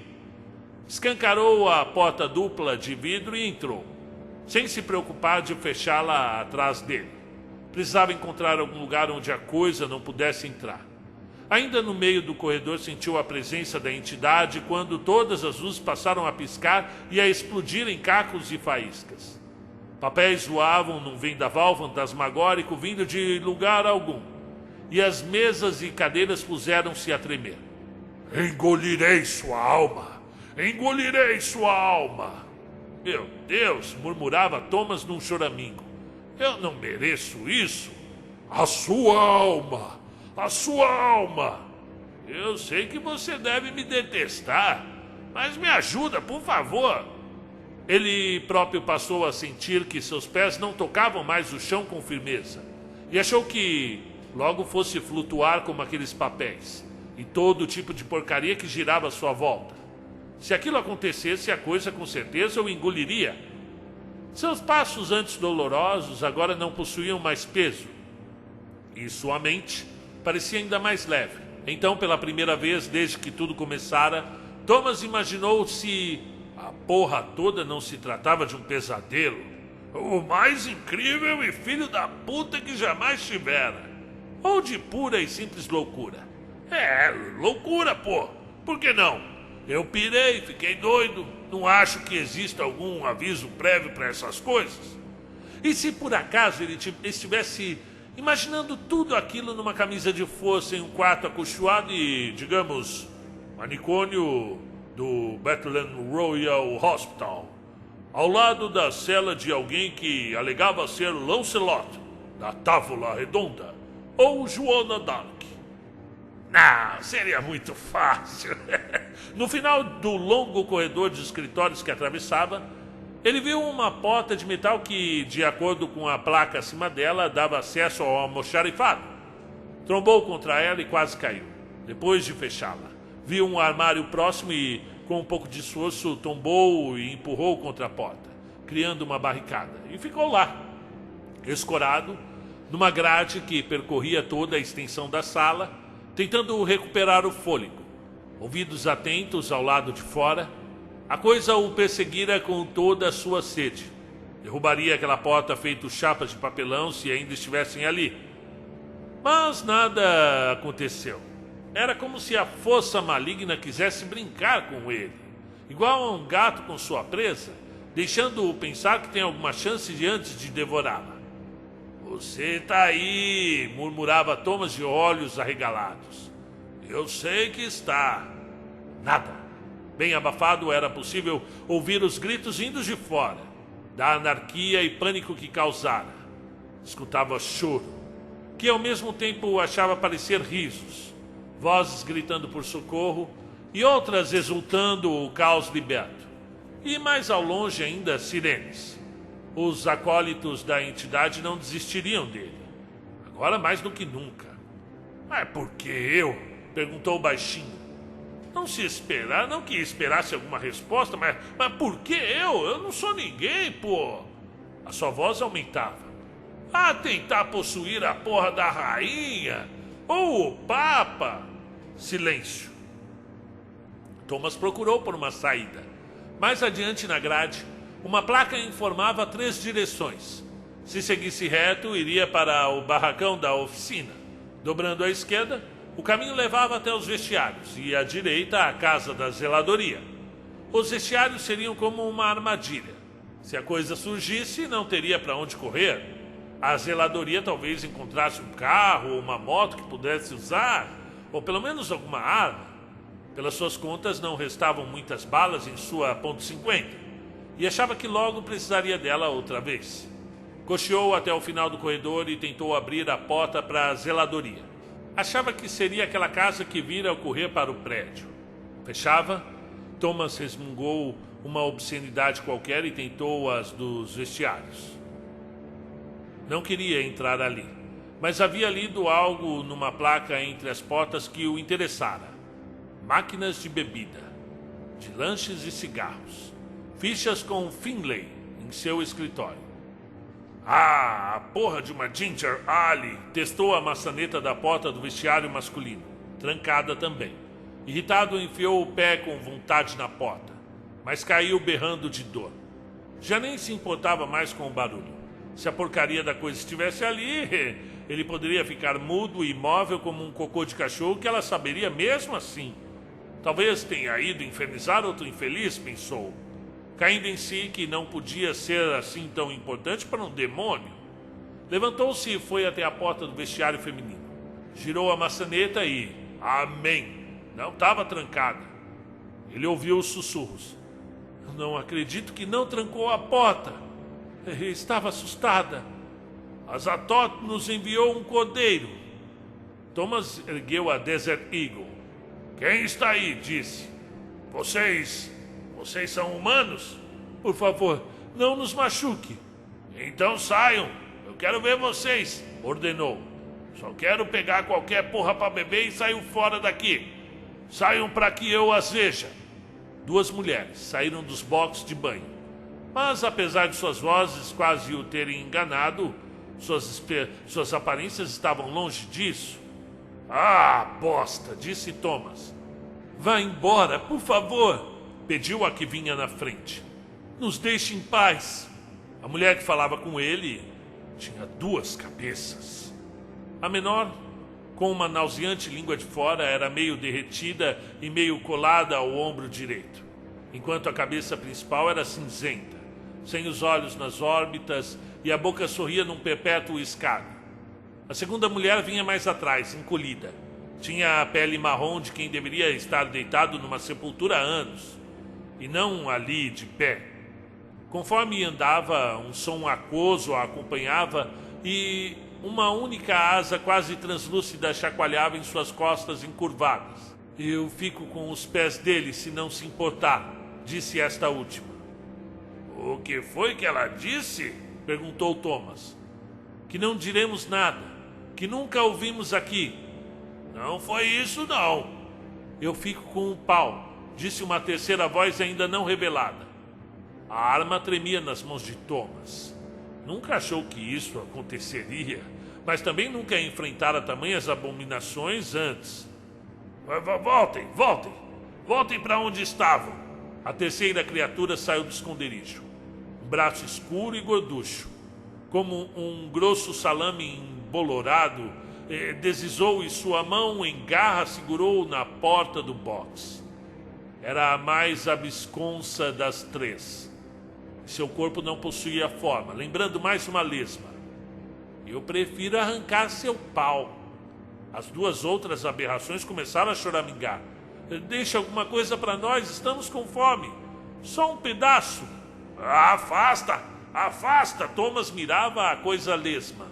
Escancarou a porta dupla de vidro e entrou, sem se preocupar de fechá-la atrás dele. Precisava encontrar algum lugar onde a coisa não pudesse entrar. Ainda no meio do corredor sentiu a presença da entidade quando todas as luzes passaram a piscar e a explodir em cacos e faíscas. Papéis voavam num vendaval fantasmagórico vindo de lugar algum, e as mesas e cadeiras puseram-se a tremer. Engolirei sua alma! Engolirei sua alma! Meu Deus, murmurava Thomas num choramingo. Eu não mereço isso. A sua alma! A sua alma! Eu sei que você deve me detestar, mas me ajuda, por favor. Ele próprio passou a sentir que seus pés não tocavam mais o chão com firmeza, e achou que logo fosse flutuar como aqueles papéis e todo tipo de porcaria que girava à sua volta. Se aquilo acontecesse, a coisa com certeza o engoliria. Seus passos antes dolorosos agora não possuíam mais peso, e sua mente parecia ainda mais leve. Então, pela primeira vez desde que tudo começara, Thomas imaginou se a porra toda não se tratava de um pesadelo. O mais incrível e filho da puta que jamais tivera. Ou de pura e simples loucura. Loucura, pô. Por que não? Eu pirei, fiquei doido. Não acho que exista algum aviso prévio para essas coisas. E se por acaso ele estivesse imaginando tudo aquilo numa camisa de força em um quarto acolchoado e, digamos, manicômio do Bethlehem Royal Hospital, ao lado da cela de alguém que alegava ser Lancelot, da Távola Redonda, ou Joana d'Arc. Não, seria muito fácil. No final do longo corredor de escritórios que atravessava, ele viu uma porta de metal que, de acordo com a placa acima dela, dava acesso ao almoxarifado. Trombou contra ela e quase caiu. Depois de fechá-la, viu um armário próximo e, com um pouco de esforço, tombou e empurrou contra a porta, criando uma barricada. E ficou lá, escorado, numa grade que percorria toda a extensão da sala, tentando recuperar o fôlego. Ouvidos atentos ao lado de fora, a coisa o perseguira com toda a sua sede. Derrubaria aquela porta feito chapas de papelão se ainda estivessem ali. Mas nada aconteceu. Era como se a força maligna quisesse brincar com ele, igual a um gato com sua presa, deixando-o pensar que tem alguma chance de antes de devorá-la. Você tá aí, murmurava Thomas de olhos arregalados. Eu sei que está. Nada. Bem abafado, era possível ouvir os gritos vindos de fora, da anarquia e pânico que causara. Escutava choro, que ao mesmo tempo achava parecer risos. vozes gritando por socorro e outras exultando o caos liberto. E mais ao longe ainda, sirenes. Os acólitos da entidade não desistiriam dele. Agora mais do que nunca. "É porque eu?" perguntou baixinho. Não que esperasse alguma resposta, mas por que eu? Eu não sou ninguém, pô. A sua voz aumentava. Tentar possuir a porra da rainha ou o papa. Silêncio. Thomas procurou por uma saída. Mais adiante na grade, uma placa informava 3 direções. Se seguisse reto, iria para o barracão da oficina. Dobrando à esquerda, o caminho levava até os vestiários e à direita, a casa da zeladoria. Os vestiários seriam como uma armadilha. Se a coisa surgisse, não teria para onde correr. A zeladoria talvez encontrasse um carro ou uma moto que pudesse usar, ou pelo menos alguma arma. Pelas suas contas, não restavam muitas balas em sua .50, e achava que logo precisaria dela outra vez. Cocheou até o final do corredor e tentou abrir a porta para a zeladoria. Achava que seria aquela casa que vira ao correr para o prédio. Fechava. Thomas resmungou uma obscenidade qualquer e tentou as dos vestiários. Não queria entrar ali, mas havia lido algo numa placa entre as portas que o interessara. Máquinas de bebida, de lanches e cigarros. Fichas com Finlay em seu escritório. A porra de uma Ginger Ale! Testou a maçaneta da porta do vestiário masculino, trancada também. Irritado, enfiou o pé com vontade na porta, mas caiu berrando de dor. Já nem se importava mais com o barulho. Se a porcaria da coisa estivesse ali, ele poderia ficar mudo e imóvel como um cocô de cachorro que ela saberia mesmo assim. Talvez tenha ido infernizar outro infeliz, pensou, caindo em si que não podia ser assim tão importante para um demônio. Levantou-se e foi até a porta do vestiário feminino. Girou a maçaneta e... Amém! Não estava trancada. Ele ouviu os sussurros. Eu não acredito que não trancou a porta. Estava assustada. A Zatot nos enviou um cordeiro. Thomas ergueu a Desert Eagle. Quem está aí? Disse. Vocês são humanos? Por favor, não nos machuque. Então saiam. Eu quero ver vocês, ordenou. Só quero pegar qualquer porra para beber e saiam fora daqui. Saiam para que eu as veja. 2 mulheres saíram dos boxes de banho. Mas apesar de suas vozes quase o terem enganado, suas aparências estavam longe disso. Bosta, disse Thomas. Vá embora, por favor, pediu a que vinha na frente. Nos deixe em paz. A mulher que falava com ele tinha 2 cabeças. A menor, com uma nauseante língua de fora, era meio derretida e meio colada ao ombro direito, enquanto a cabeça principal era cinzenta, sem os olhos nas órbitas e a boca sorria num perpétuo escárnio. A segunda mulher vinha mais atrás, encolhida. Tinha a pele marrom de quem deveria estar deitado numa sepultura há anos, e não ali de pé. Conforme andava, um som aquoso a acompanhava e uma única asa quase translúcida chacoalhava em suas costas encurvadas. Eu fico com os pés dele, se não se importar, disse esta última. O que foi que ela disse? Perguntou Thomas. Que não diremos nada, que nunca ouvimos aqui. Não foi isso, não. Eu fico com um pau, disse uma terceira voz ainda não revelada. A arma tremia nas mãos de Thomas. Nunca achou que isso aconteceria, mas também nunca enfrentara tamanhas abominações antes. Voltem para onde estavam. A terceira criatura saiu do esconderijo. Um braço escuro e gorducho, como um grosso salame embolorado, deslizou e sua mão em garra segurou na porta do box. Era a mais absconsa das 3. Seu corpo não possuía forma, lembrando mais uma lesma. Eu prefiro arrancar seu pau. As 2 outras aberrações começaram a choramingar. Deixa alguma coisa para nós, estamos com fome. Só um pedaço. Afasta! Thomas mirava a coisa lesma.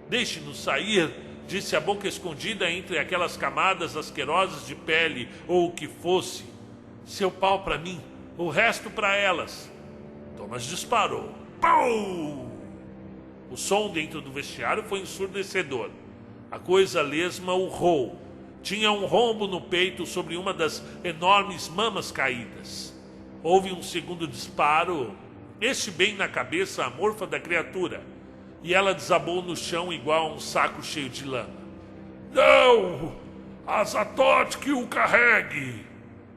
Deixe-nos sair, disse a boca escondida entre aquelas camadas asquerosas de pele ou o que fosse. Seu pau para mim, o resto para elas. Thomas disparou. Pau! O som dentro do vestiário foi ensurdecedor. A coisa lesma urrou. Tinha um rombo no peito sobre uma das enormes mamas caídas. Houve um segundo disparo, este bem na cabeça amorfa da criatura, e ela desabou no chão igual a um saco cheio de lama. Não! Azatoth que o carregue!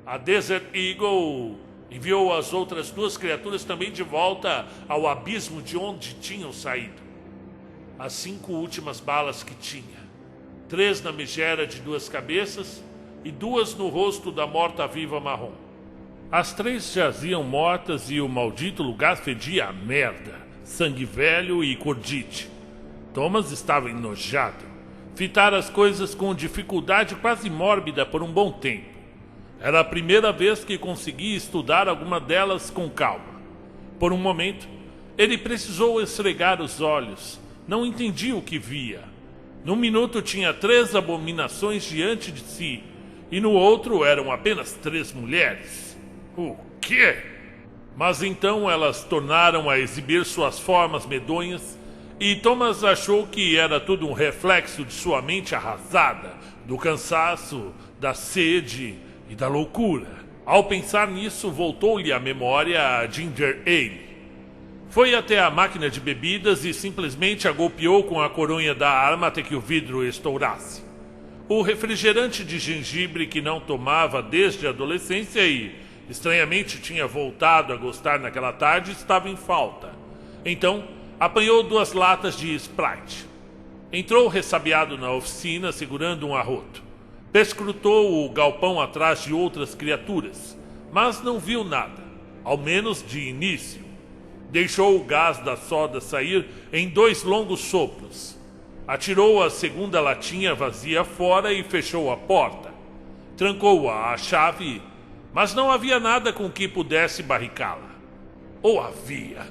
A Desert Eagle enviou as outras duas criaturas também de volta ao abismo de onde tinham saído. As 5 últimas balas que tinha. 3 na megera de 2 cabeças e 2 no rosto da morta-viva marrom. As 3 jaziam mortas e o maldito lugar fedia a merda, sangue velho e cordite. Thomas estava enojado. Fitara as coisas com dificuldade quase mórbida por um bom tempo. Era a primeira vez que conseguia estudar alguma delas com calma. Por um momento, ele precisou esfregar os olhos. Não entendia o que via. Num minuto tinha 3 abominações diante de si, e no outro eram apenas 3 mulheres. O quê? Mas então elas tornaram a exibir suas formas medonhas, e Thomas achou que era tudo um reflexo de sua mente arrasada, do cansaço, da sede e da loucura. Ao pensar nisso, voltou-lhe à memória a Ginger Ale. Foi até a máquina de bebidas e simplesmente a golpeou com a coronha da arma até que o vidro estourasse. O refrigerante de gengibre que não tomava desde a adolescência e, estranhamente, tinha voltado a gostar naquela tarde estava em falta. Então, apanhou 2 latas de Sprite. Entrou ressabiado na oficina, segurando um arroto. Perscrutou o galpão atrás de outras criaturas, mas não viu nada, ao menos de início. Deixou o gás da soda sair em 2 longos sopros. Atirou a segunda latinha vazia fora e fechou a porta. Trancou-a à chave, mas não havia nada com que pudesse barricá-la. Ou havia?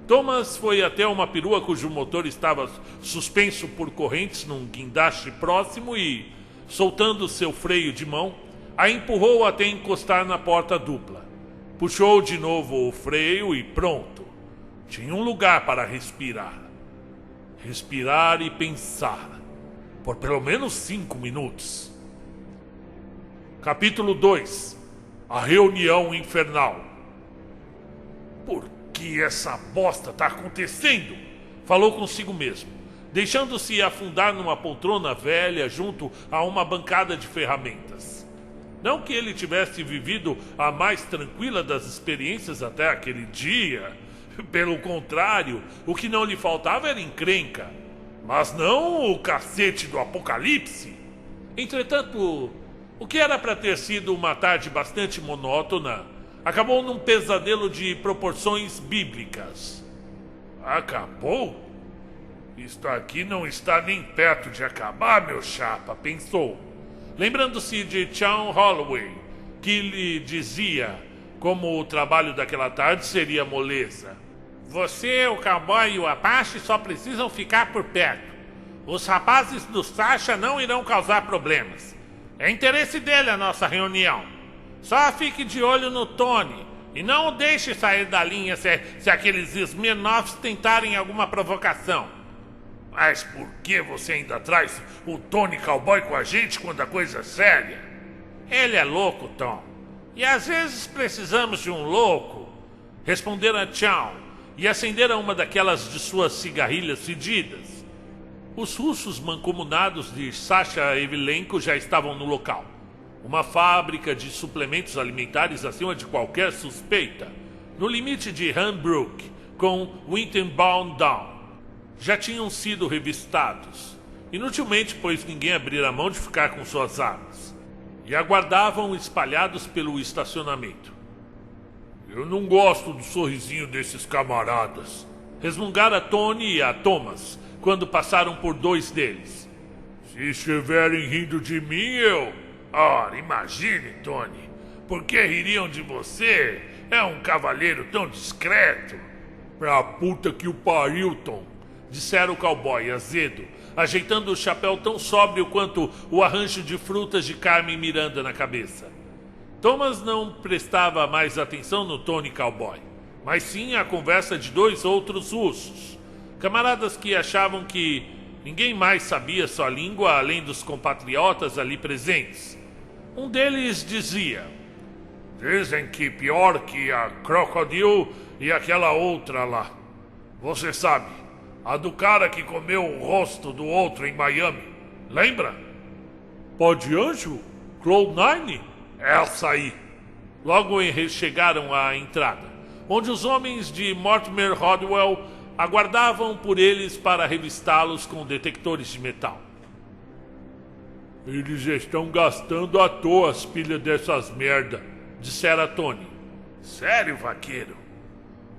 Thomas foi até uma perua cujo motor estava suspenso por correntes num guindaste próximo e, soltando seu freio de mão, a empurrou até encostar na porta dupla. Puxou de novo o freio e pronto. Tinha um lugar para respirar. Respirar e pensar. Por pelo menos 5 minutos. Capítulo 2. A reunião infernal. Por que essa bosta tá acontecendo? Falou consigo mesmo, deixando-se afundar numa poltrona velha junto a uma bancada de ferramentas. Não que ele tivesse vivido a mais tranquila das experiências até aquele dia. Pelo contrário, o que não lhe faltava era encrenca. Mas não o cacete do apocalipse. Entretanto, o que era para ter sido uma tarde bastante monótona, acabou num pesadelo de proporções bíblicas. Acabou? Isto aqui não está nem perto de acabar, meu chapa, pensou, lembrando-se de Sean Holloway, que lhe dizia como o trabalho daquela tarde seria moleza. Você, o cowboy e o Apache só precisam ficar por perto. Os rapazes do Sasha não irão causar problemas. É interesse dele a nossa reunião. Só fique de olho no Tony e não o deixe sair da linha se aqueles Smirnoffs tentarem alguma provocação. Mas por que você ainda traz o Tony Cowboy com a gente quando a coisa é séria? Ele é louco, Tom. E às vezes precisamos de um louco. Responderam Chow e acenderam uma daquelas de suas cigarrilhas fedidas. Os russos mancomunados de Sasha Evilenko já estavam no local. Uma fábrica de suplementos alimentares acima de qualquer suspeita, no limite de Hanbrook com Winterbound Down. Já tinham sido revistados, inutilmente, pois ninguém abrira mão de ficar com suas armas, e aguardavam espalhados pelo estacionamento. Eu não gosto do sorrisinho desses camaradas, resmungara Tony a Thomas, quando passaram por 2 deles. Se estiverem rindo de mim, eu... Ora, imagine, Tony. Por que ririam de você? É um cavalheiro tão discreto. Pra puta que o pariu, Tom. dissera o cowboy azedo, ajeitando o chapéu tão sóbrio quanto o arranjo de frutas de Carmen Miranda na cabeça. Thomas não prestava mais atenção no Tony Cowboy, mas sim à conversa de dois outros russos, camaradas que achavam que ninguém mais sabia sua língua além dos compatriotas ali presentes. Um deles dizia: dizem que pior que a Crocodile e aquela outra lá. Você sabe, a do cara que comeu o rosto do outro em Miami. Lembra? Pó de Anjo? Cloud9? Essa aí. Logo chegaram à entrada, onde os homens de Mortimer Rodwell aguardavam por eles para revistá-los com detectores de metal. Eles estão gastando à toa as pilhas dessas merda, dissera Tony. Sério, vaqueiro?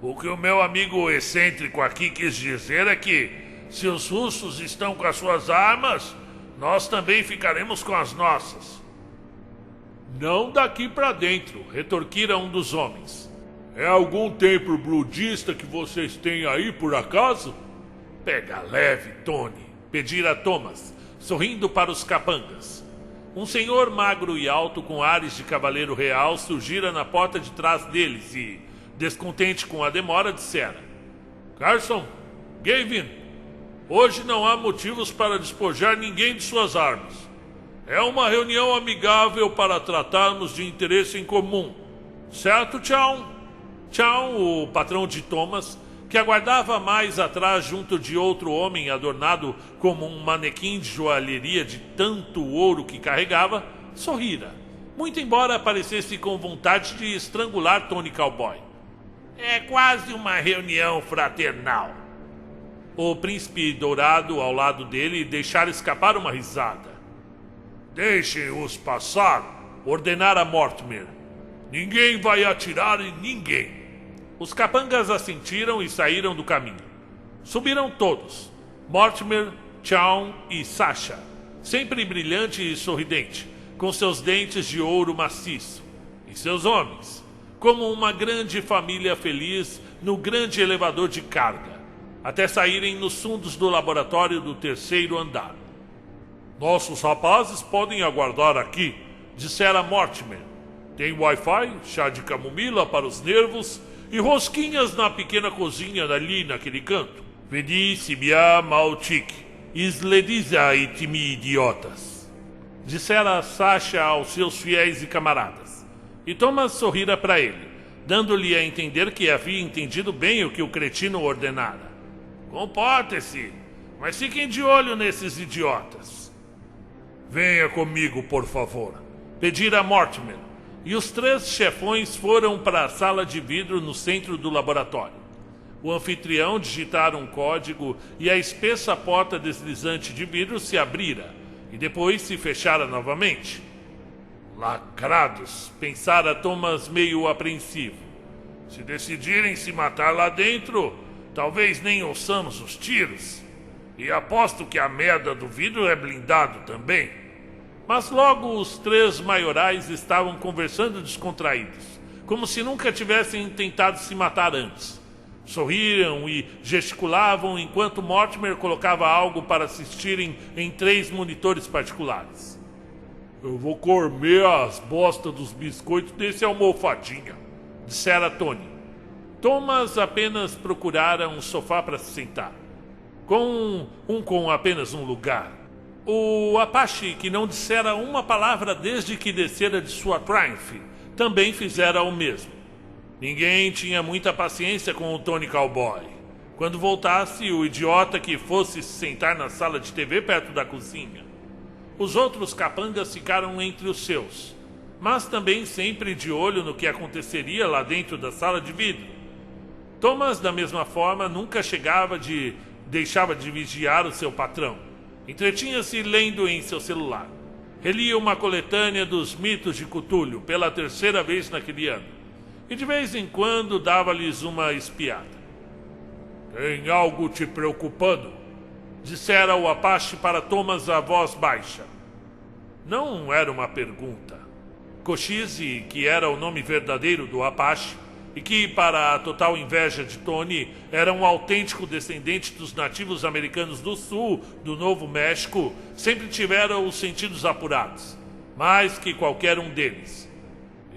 O que o meu amigo excêntrico aqui quis dizer é que, se os russos estão com as suas armas, nós também ficaremos com as nossas. Não daqui pra dentro, retorquira um dos homens. É algum templo budista que vocês têm aí, por acaso? Pega leve, Tony, pedira Thomas, sorrindo para os capangas. Um senhor magro e alto com ares de cavaleiro real surgira na porta de trás deles e, descontente com a demora, dissera: Carson, Gavin, hoje não há motivos para despojar ninguém de suas armas. É uma reunião amigável para tratarmos de interesse em comum. Certo, Chow? Chow, o patrão de Thomas, que aguardava mais atrás junto de outro homem adornado como um manequim de joalheria de tanto ouro que carregava, sorrira, muito embora parecesse com vontade de estrangular Tony Cowboy. É quase uma reunião fraternal. O príncipe dourado ao lado dele deixara escapar uma risada. Deixem-os passar, ordenara Mortimer. Ninguém vai atirar em ninguém. Os capangas assentiram e saíram do caminho. Subiram todos: Mortimer, Chow e Sasha, sempre brilhante e sorridente, com seus dentes de ouro maciço, e seus homens, como uma grande família feliz no grande elevador de carga, até saírem nos fundos do laboratório do terceiro andar. Nossos rapazes podem aguardar aqui, dissera Mortimer. Tem Wi-Fi, chá de camomila para os nervos e rosquinhas na pequena cozinha ali naquele canto. Vedi Sibia Malchik, Islediza e Timi idiotas, dissera Sasha aos seus fiéis e camaradas. E Thomas sorrira para ele, dando-lhe a entender que havia entendido bem o que o cretino ordenara. Comporte-se, mas fiquem de olho nesses idiotas. Venha comigo, por favor, pedira Mortimer, e os três chefões foram para a sala de vidro no centro do laboratório. O anfitrião digitara um código e a espessa porta deslizante de vidro se abrira e depois se fechara novamente. Lacrados, pensara Thomas meio apreensivo. Se decidirem se matar lá dentro, talvez nem ouçamos os tiros. E aposto que a merda do vidro é blindado também. Mas logo os três maiorais estavam conversando descontraídos, como se nunca tivessem tentado se matar antes. Sorriram e gesticulavam enquanto Mortimer colocava algo para assistirem em 3 monitores particulares. Eu vou comer as bostas dos biscoitos desse almofadinha, dissera Tony. Thomas apenas procurara um sofá para se sentar, com apenas um lugar. O Apache, que não dissera uma palavra desde que descera de sua Triumph, também fizera o mesmo. Ninguém tinha muita paciência com o Tony Cowboy. Quando voltasse, o idiota que fosse se sentar na sala de TV perto da cozinha. Os outros capangas ficaram entre os seus, mas também sempre de olho no que aconteceria lá dentro da sala de vidro. Thomas, da mesma forma, nunca deixava de vigiar o seu patrão. Entretinha-se lendo em seu celular. Relia uma coletânea dos mitos de Cthulhu pela 3ª vez naquele ano. E de vez em quando dava-lhes uma espiada. Tem algo te preocupando? Dissera o Apache para Thomas a voz baixa. Não era uma pergunta. Cochise, que era o nome verdadeiro do Apache, e que, para a total inveja de Tony, era um autêntico descendente dos nativos americanos do sul do Novo México, sempre tivera os sentidos apurados, mais que qualquer um deles.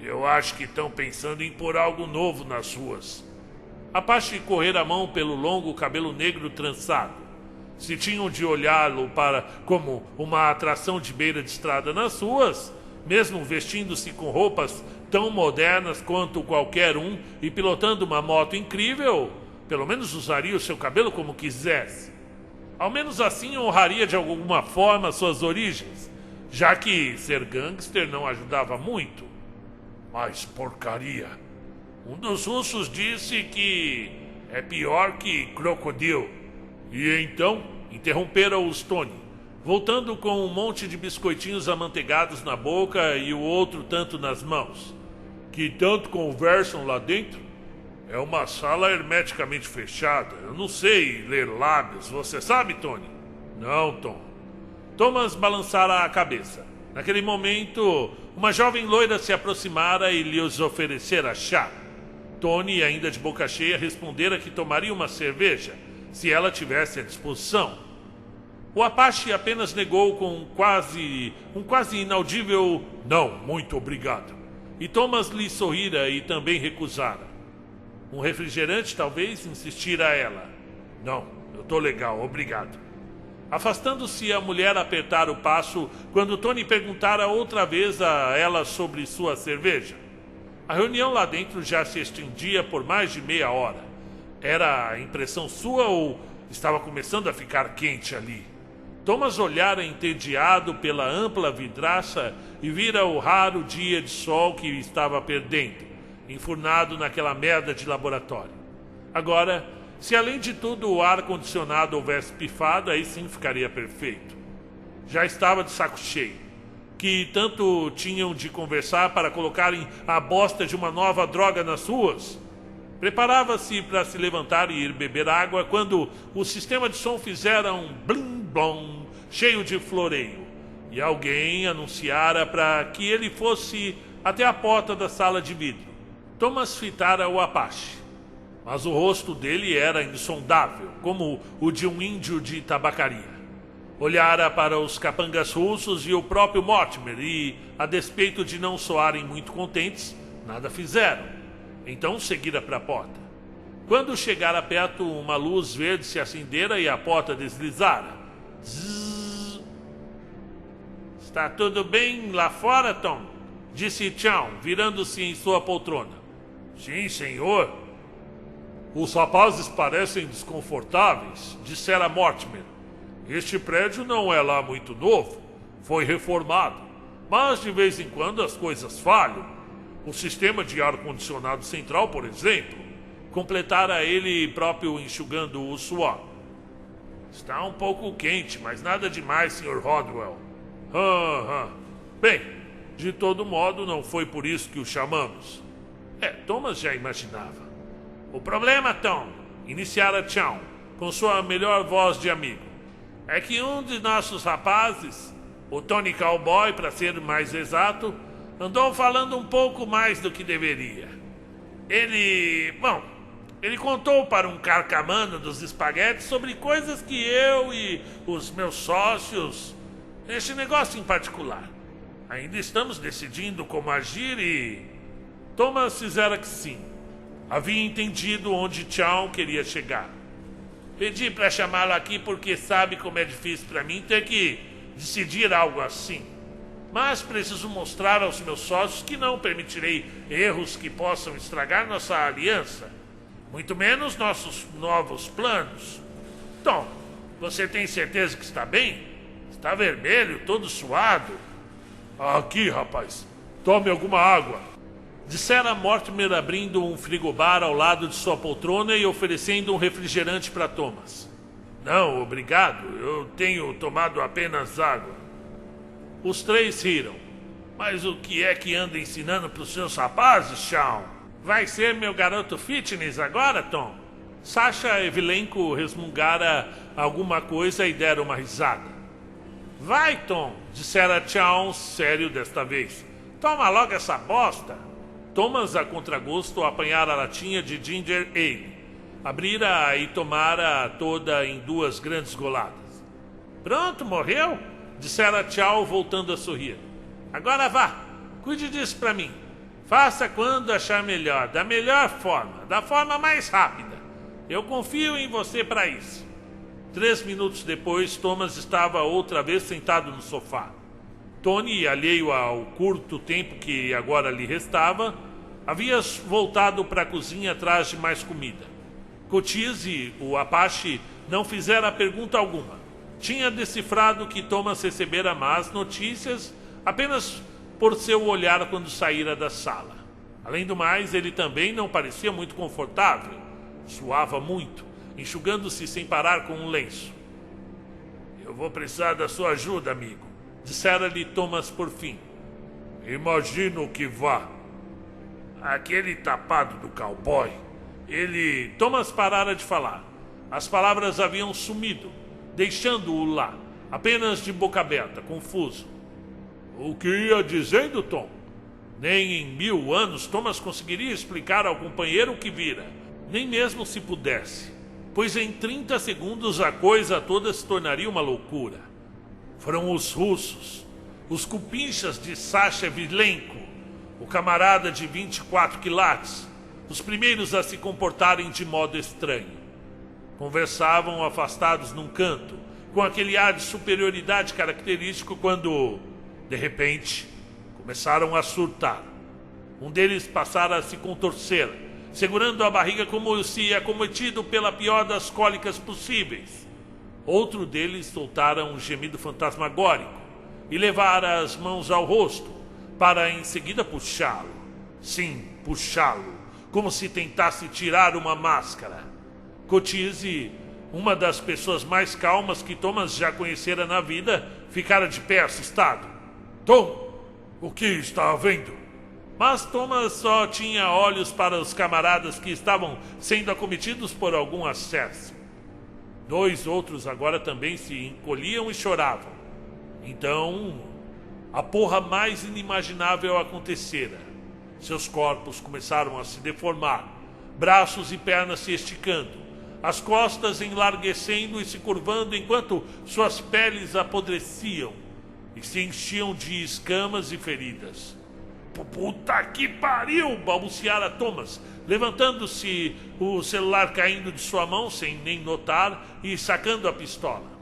Eu acho que estão pensando em pôr algo novo nas ruas. Apache correra a mão pelo longo cabelo negro trançado. Se tinham de olhá-lo como uma atração de beira de estrada nas ruas, mesmo vestindo-se com roupas tão modernas quanto qualquer um e pilotando uma moto incrível, pelo menos usaria o seu cabelo como quisesse. Ao menos assim honraria de alguma forma suas origens, já que ser gangster não ajudava muito. Mas porcaria. Um dos russos disse que é pior que crocodilo. E então, interromperam os Tony, voltando com um monte de biscoitinhos amanteigados na boca e o outro tanto nas mãos. Que tanto conversam lá dentro? É uma sala hermeticamente fechada. Eu não sei ler lábios. Você sabe, Tony? Não, Tom. Thomas balançara a cabeça. Naquele momento, uma jovem loira se aproximara e lhes oferecera chá. Tony, ainda de boca cheia, respondera que tomaria uma cerveja, se ela tivesse à disposição. O Apache apenas negou com um quase inaudível "não, muito obrigado", e Thomas lhe sorrira e também recusara. Um refrigerante, talvez, insistira ela. "Não, eu tô legal, obrigado." Afastando-se, a mulher apertara o passo quando Tony perguntara outra vez a ela sobre sua cerveja. A reunião lá dentro já se estendia por mais de meia hora. Era a impressão sua ou estava começando a ficar quente ali? Thomas olhara entediado pela ampla vidraça e vira o raro dia de sol que estava perdendo, enfurnado naquela merda de laboratório. Agora, se além de tudo o ar-condicionado houvesse pifado, aí sim ficaria perfeito. Já estava de saco cheio. Que tanto tinham de conversar para colocarem a bosta de uma nova droga nas ruas? Preparava-se para se levantar e ir beber água quando o sistema de som fizera um blim-blom cheio de floreio e alguém anunciara para que ele fosse até a porta da sala de vidro. Thomas fitara o Apache, mas o rosto dele era insondável, como o de um índio de tabacaria. Olhara para os capangas russos e o próprio Mortimer e, a despeito de não soarem muito contentes, nada fizeram. Então seguira para a porta. Quando chegara perto, uma luz verde se acendera e a porta deslizara. Zzz. "Está tudo bem lá fora, Tom?" disse Chow, virando-se em sua poltrona. "Sim, senhor." "Os rapazes parecem desconfortáveis", dissera Mortimer. "Este prédio não é lá muito novo. Foi reformado. Mas de vez em quando as coisas falham. O sistema de ar-condicionado central, por exemplo." Completara ele próprio enxugando o suor. "Está um pouco quente, mas nada demais, Sr. Rodwell." Bem, de todo modo, não foi por isso que o chamamos." Thomas já imaginava. "O problema, Tom", iniciara Chow, com sua melhor voz de amigo, "é que um de nossos rapazes, o Tony Cowboy, para ser mais exato, andou falando um pouco mais do que deveria. Ele contou para um carcamano dos espaguetes sobre coisas que eu e os meus sócios, este negócio em particular, ainda estamos decidindo como agir e..." Thomas fizera que sim. Havia entendido onde Chow queria chegar. "Pedi para chamá-lo aqui porque sabe como é difícil para mim ter que decidir algo assim. Mas preciso mostrar aos meus sócios que não permitirei erros que possam estragar nossa aliança, muito menos nossos novos planos. Tom, você tem certeza que está bem? Está vermelho, todo suado." "Aqui, rapaz. Tome alguma água", dissera Mortimer, abrindo um frigobar ao lado de sua poltrona e oferecendo um refrigerante para Thomas. "Não, obrigado. Eu tenho tomado apenas água." Os três riram. "Mas o que é que anda ensinando para os seus rapazes, Shawn?" "Vai ser meu garoto fitness agora, Tom?" Sasha Evilenko resmungara alguma coisa e dera uma risada. "Vai, Tom", dissera Chow, sério desta vez. "Toma logo essa bosta." Thomas, a contragosto, apanhara a latinha de ginger ale, abrira e tomara toda em 2 grandes goladas. Pronto, morreu? Dissera tchau, voltando a sorrir. Agora vá, cuide disso para mim. Faça quando achar melhor, da melhor forma, da forma mais rápida. Eu confio em você para isso. 3 minutos depois, Thomas estava outra vez sentado no sofá. Tony, alheio ao curto tempo que agora lhe restava, havia voltado para a cozinha atrás de mais comida. Cochise, o Apache, não fizera pergunta alguma. Tinha decifrado que Thomas recebera más notícias apenas por seu olhar quando saíra da sala. Além do mais, ele também não parecia muito confortável. Suava muito, enxugando-se sem parar com um lenço. Eu vou precisar da sua ajuda, amigo, dissera-lhe Thomas por fim. Imagino que vá. Aquele tapado do cowboy, ele... Thomas parara de falar. As palavras haviam sumido, deixando-o lá, apenas de boca aberta, confuso. O que ia dizendo, Tom? Nem em 1000 anos Thomas conseguiria explicar ao companheiro o que vira, nem mesmo se pudesse, pois em 30 segundos a coisa toda se tornaria uma loucura. Foram os russos, os cupinchas de Sasha Vilenko, o camarada de 24 quilates, os primeiros a se comportarem de modo estranho. Conversavam afastados num canto, com aquele ar de superioridade característico quando, de repente, começaram a surtar. Um deles passara a se contorcer, segurando a barriga como se acometido pela pior das cólicas possíveis. Outro deles soltara um gemido fantasmagórico e levara as mãos ao rosto, para em seguida puxá-lo. Sim, puxá-lo, como se tentasse tirar uma máscara. Cochise, uma das pessoas mais calmas que Thomas já conhecera na vida, ficara de pé assustado. Tom, o que está havendo? Mas Thomas só tinha olhos para os camaradas que estavam sendo acometidos por algum acesso. 2 outros agora também se encolhiam e choravam. Então, a porra mais inimaginável acontecera. Seus corpos começaram a se deformar, braços e pernas se esticando, as costas enlarguecendo e se curvando enquanto suas peles apodreciam e se enchiam de escamas e feridas. Puta que pariu! Balbuciara Thomas, levantando-se, o celular caindo de sua mão sem nem notar e sacando a pistola.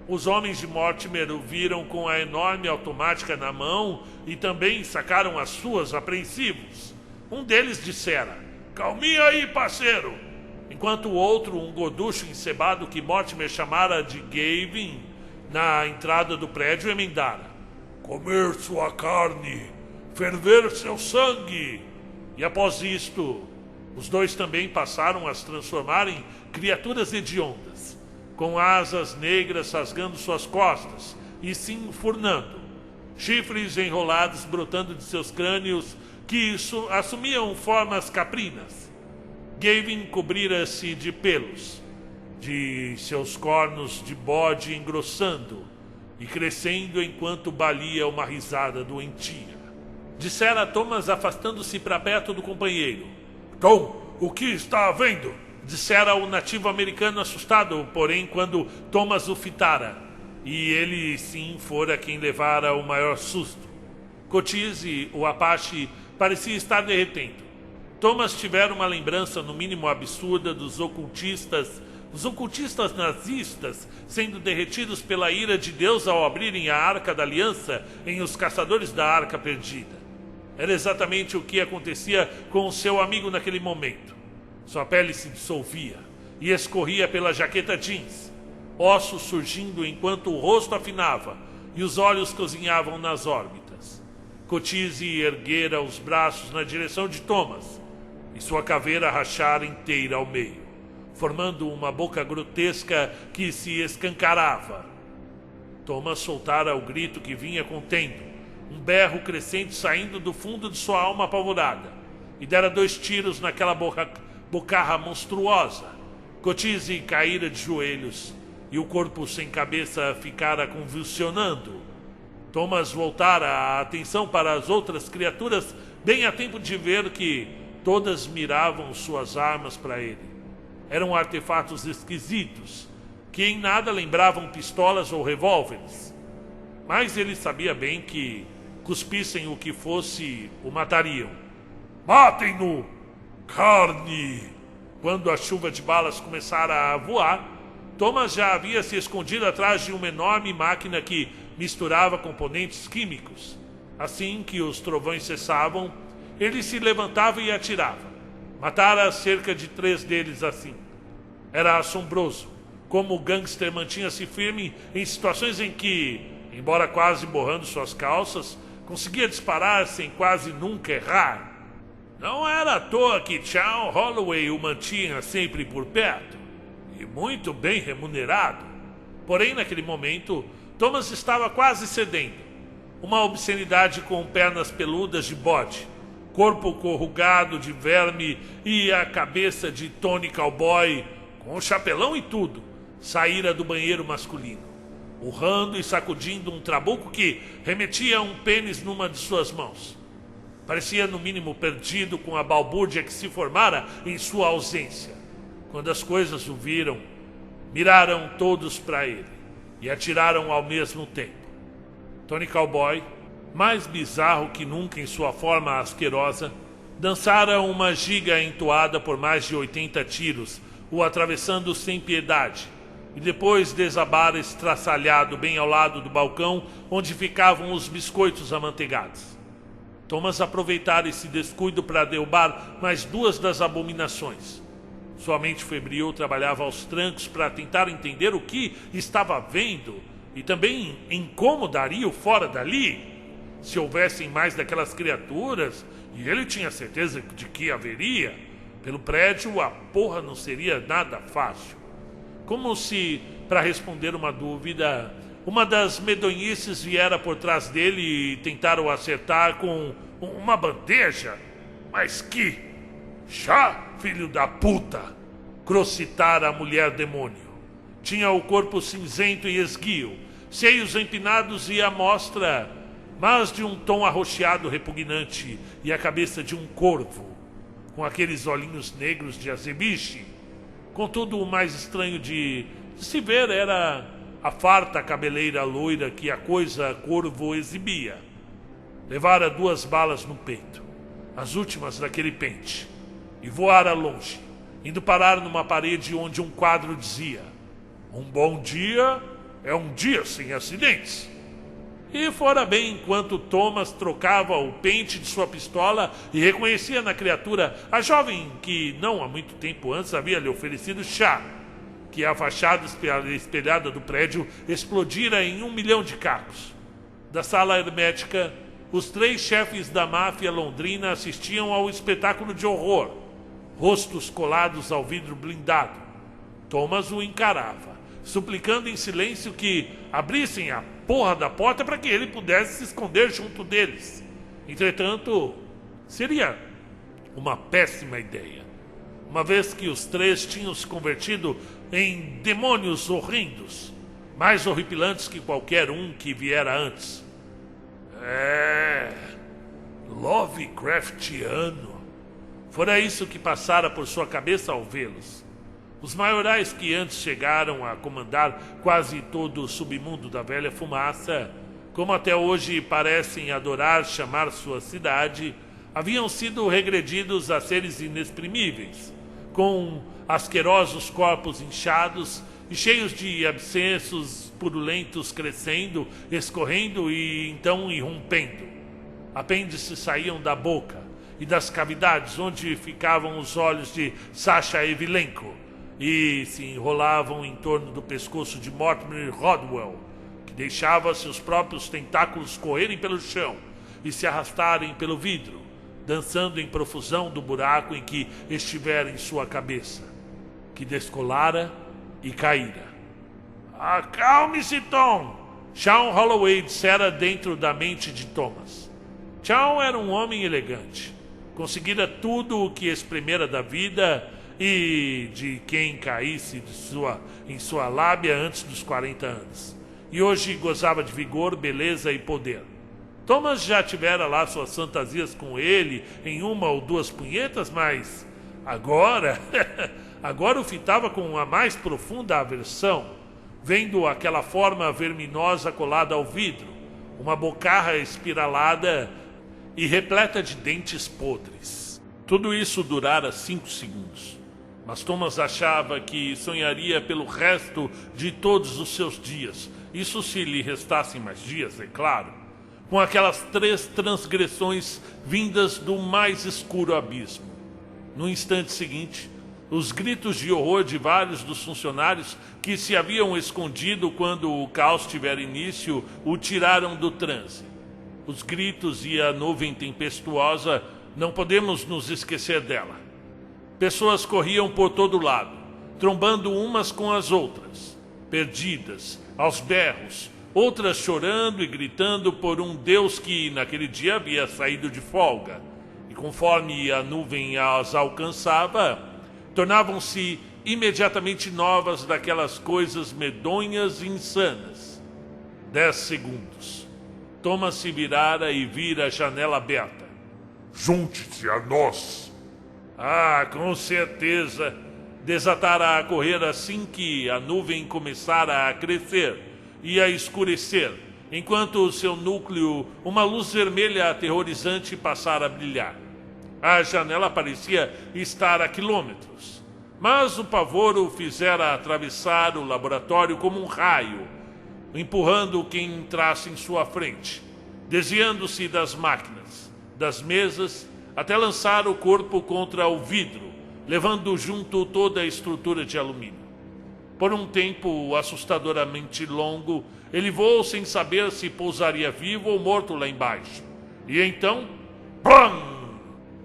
Os homens de Mortimer o viram com a enorme automática na mão e também sacaram as suas, apreensivos. Um deles dissera: calminha aí, parceiro! Enquanto o outro, um gorducho encebado que Mortimer chamara de Gavin, na entrada do prédio, emendara: comer sua carne, ferver seu sangue. E após isto, os 2 também passaram a se transformar em criaturas hediondas, com asas negras rasgando suas costas e se enfurnando, chifres enrolados brotando de seus crânios que assumiam formas caprinas. Gavin cobrira-se de pelos, de seus cornos de bode engrossando e crescendo enquanto balia uma risada doentia. Dissera Thomas, afastando-se para perto do companheiro. Tom, o que está havendo? Dissera o nativo americano assustado, porém, quando Thomas o fitara. E ele, sim, fora quem levara o maior susto. Cochise, o Apache, parecia estar derretendo. Thomas tivera uma lembrança, no mínimo absurda, dos ocultistas nazistas, sendo derretidos pela ira de Deus ao abrirem a Arca da Aliança em Os Caçadores da Arca Perdida. Era exatamente o que acontecia com o seu amigo naquele momento. Sua pele se dissolvia e escorria pela jaqueta jeans, ossos surgindo enquanto o rosto afinava e os olhos cozinhavam nas órbitas. Cochise erguera os braços na direção de Thomas e sua caveira rachara inteira ao meio, formando uma boca grotesca que se escancarava. Thomas soltara o grito que vinha contendo, um berro crescente saindo do fundo de sua alma apavorada, e dera 2 tiros naquela bocarra monstruosa. Cochise caíra de joelhos, e o corpo sem cabeça ficara convulsionando. Thomas voltara a atenção para as outras criaturas bem a tempo de ver que todas miravam suas armas para ele. Eram artefatos esquisitos, que em nada lembravam pistolas ou revólveres. Mas ele sabia bem que cuspissem o que fosse, o matariam. Matem-no! Carne! Quando a chuva de balas começara a voar, Thomas já havia se escondido atrás de uma enorme máquina que misturava componentes químicos. Assim que os trovões cessavam, ele se levantava e atirava. Matara cerca de 3 deles assim. Era assombroso como o gangster mantinha-se firme em situações em que, embora quase borrando suas calças, conseguia disparar sem quase nunca errar. Não era à toa que Sean Holloway o mantinha sempre por perto, e muito bem remunerado. Porém, naquele momento, Thomas estava quase cedendo. Uma obscenidade com pernas peludas de bode, corpo corrugado de verme e a cabeça de Tony Cowboy, com chapelão e tudo, saíra do banheiro masculino, urrando e sacudindo um trabuco que remetia a um pênis numa de suas mãos. Parecia no mínimo perdido com a balbúrdia que se formara em sua ausência. Quando as coisas o viram, miraram todos para ele e atiraram ao mesmo tempo. Tony Cowboy, mais bizarro que nunca em sua forma asquerosa, dançara uma giga entoada por mais de 80 tiros, o atravessando sem piedade, e depois desabara estraçalhado bem ao lado do balcão onde ficavam os biscoitos amanteigados. Thomas aproveitara esse descuido para derrubar mais 2 das abominações. Sua mente febril trabalhava aos trancos para tentar entender o que estava vendo e também em como daria o fora dali. Se houvessem mais daquelas criaturas, e ele tinha certeza de que haveria, pelo prédio a porra não seria nada fácil. Como se, para responder uma dúvida, uma das medonhices viera por trás dele e tentaram acertar com uma bandeja. Mas que... chá, filho da puta! Crocitara a mulher demônio. Tinha o corpo cinzento e esguio, seios empinados e a mostra, mas de um tom arroxeado repugnante, e a cabeça de um corvo, com aqueles olhinhos negros de azebiche. Contudo, o mais estranho de se ver era a farta cabeleira loira que a coisa corvo exibia. Levara 2 balas no peito, as últimas daquele pente, e voara longe, indo parar numa parede onde um quadro dizia: "Um bom dia é um dia sem acidentes." E fora bem enquanto Thomas trocava o pente de sua pistola e reconhecia na criatura a jovem que não há muito tempo antes havia lhe oferecido chá, que a fachada espelhada do prédio explodira em 1 milhão de cacos. Da sala hermética, os 3 chefes da máfia londrina assistiam ao espetáculo de horror, rostos colados ao vidro blindado. Thomas o encarava, suplicando em silêncio que abrissem a porra da porta para que ele pudesse se esconder junto deles. Entretanto, seria uma péssima ideia, uma vez que os 3 tinham se convertido em demônios horrendos, mais horripilantes que qualquer um que viera antes. Lovecraftiano. Fora isso que passara por sua cabeça ao vê-los. Os maiorais que antes chegaram a comandar quase todo o submundo da velha fumaça, como até hoje parecem adorar chamar sua cidade, haviam sido regredidos a seres inexprimíveis, com asquerosos corpos inchados e cheios de abscessos purulentos crescendo, escorrendo e então irrompendo. Apêndices saíam da boca e das cavidades onde ficavam os olhos de Sasha Evilenko, e se enrolavam em torno do pescoço de Mortimer Rodwell, que deixava seus próprios tentáculos correrem pelo chão e se arrastarem pelo vidro, dançando em profusão do buraco em que estivera em sua cabeça, que descolara e caíra. Acalme-se, Tom! Sean Holloway dissera dentro da mente de Thomas. Sean era um homem elegante, conseguira tudo o que espremera da vida e de quem caísse em sua lábia antes dos 40 anos. e hoje gozava de vigor, beleza e poder. Thomas já tivera lá suas fantasias com ele em uma ou duas punhetas, mas agora agora o fitava com a mais profunda aversão, vendo aquela forma verminosa colada ao vidro, uma bocarra espiralada e repleta de dentes podres. Tudo isso durara 5 segundos, mas Thomas achava que sonharia pelo resto de todos os seus dias, isso se lhe restassem mais dias, é claro, com aquelas 3 transgressões vindas do mais escuro abismo. No instante seguinte, os gritos de horror de vários dos funcionários que se haviam escondido quando o caos tivera início o tiraram do transe. Os gritos e a nuvem tempestuosa, não podemos nos esquecer dela. Pessoas corriam por todo lado, trombando umas com as outras, perdidas, aos berros, outras chorando e gritando por um Deus que naquele dia havia saído de folga, e conforme a nuvem as alcançava, tornavam-se imediatamente novas daquelas coisas medonhas e insanas. 10 segundos. Thomas se virara e vira a janela aberta. Junte-se a nós. Ah, com certeza. Desatara a correr assim que a nuvem começara a crescer e a escurecer, enquanto o seu núcleo, uma luz vermelha aterrorizante, passara a brilhar. A janela parecia estar a quilômetros, mas o pavor o fizera atravessar o laboratório como um raio, empurrando quem entrasse em sua frente, desviando-se das máquinas, das mesas, até lançar o corpo contra o vidro, levando junto toda a estrutura de alumínio. Por um tempo assustadoramente longo, ele voou sem saber se pousaria vivo ou morto lá embaixo. E então, BAM!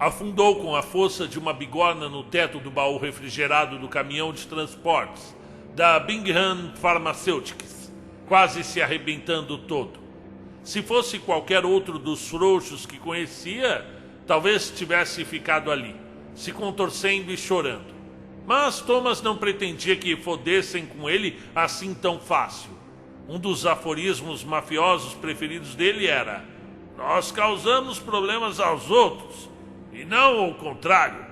Afundou com a força de uma bigorna no teto do baú refrigerado do caminhão de transportes da Bingham Pharmaceuticals, quase se arrebentando todo. Se fosse qualquer outro dos frouxos que conhecia, talvez tivesse ficado ali, se contorcendo e chorando. Mas Thomas não pretendia que fodessem com ele assim tão fácil. Um dos aforismos mafiosos preferidos dele era: nós causamos problemas aos outros, e não o contrário.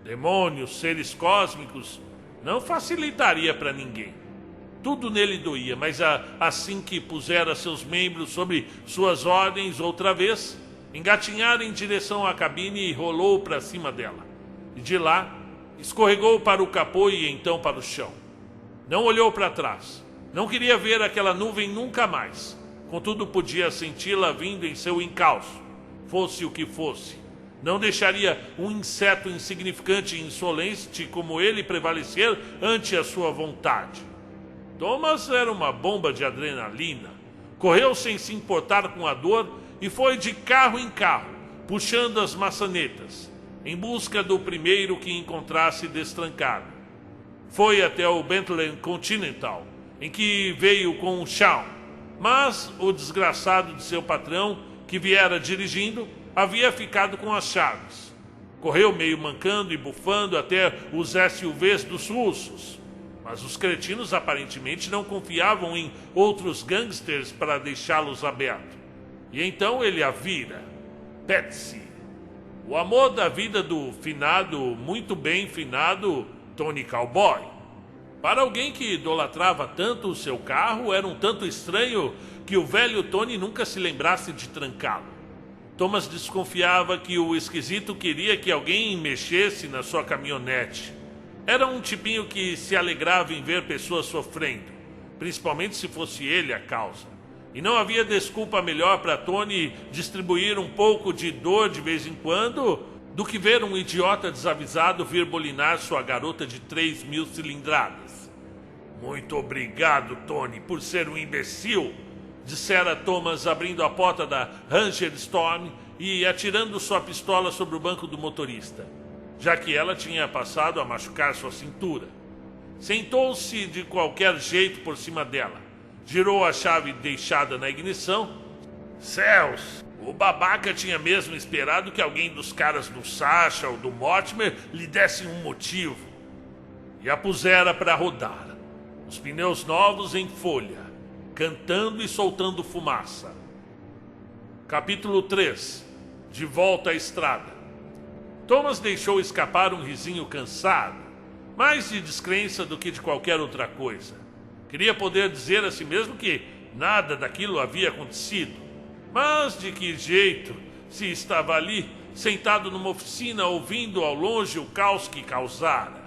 Demônios, seres cósmicos, não facilitaria para ninguém. Tudo nele doía, mas assim que pusera seus membros sobre suas ordens outra vez, engatinhara em direção à cabine e rolou para cima dela. E de lá, escorregou para o capô e então para o chão. Não olhou para trás. Não queria ver aquela nuvem nunca mais. Contudo, podia senti-la vindo em seu encalço, fosse o que fosse. Não deixaria um inseto insignificante e insolente como ele prevalecer ante a sua vontade. Thomas era uma bomba de adrenalina. Correu sem se importar com a dor e foi de carro em carro, puxando as maçanetas, em busca do primeiro que encontrasse destrancado. Foi até o Bentley Continental, em que veio com o Shawn, mas o desgraçado de seu patrão, que viera dirigindo, havia ficado com as chaves. Correu meio mancando e bufando até os SUVs dos russos, mas os cretinos aparentemente não confiavam em outros gangsters para deixá-los abertos. E então ele a vira. Patsy, o amor da vida do finado, muito bem finado, Tony Cowboy. Para alguém que idolatrava tanto o seu carro, era um tanto estranho que o velho Tony nunca se lembrasse de trancá-lo. Thomas desconfiava que o esquisito queria que alguém mexesse na sua caminhonete. Era um tipinho que se alegrava em ver pessoas sofrendo, principalmente se fosse ele a causa. E não havia desculpa melhor para Tony distribuir um pouco de dor de vez em quando do que ver um idiota desavisado vir bolinar sua garota de 3.000 cilindradas. Muito obrigado, Tony, por ser um imbecil, dissera Thomas, abrindo a porta da Ranger Storm e atirando sua pistola sobre o banco do motorista, já que ela tinha passado a machucar sua cintura. Sentou-se de qualquer jeito por cima dela, girou a chave deixada na ignição. Céus! O babaca tinha mesmo esperado que alguém dos caras do Sacha ou do Mortimer lhe desse um motivo. E a pusera para rodar. Os pneus novos em folha. cantando e soltando fumaça. Capítulo 3. De volta à estrada. Thomas deixou escapar um risinho cansado, mais de descrença do que de qualquer outra coisa. Queria poder dizer a si mesmo que nada daquilo havia acontecido. Mas de que jeito, se estava ali, sentado numa oficina, ouvindo ao longe o caos que causara?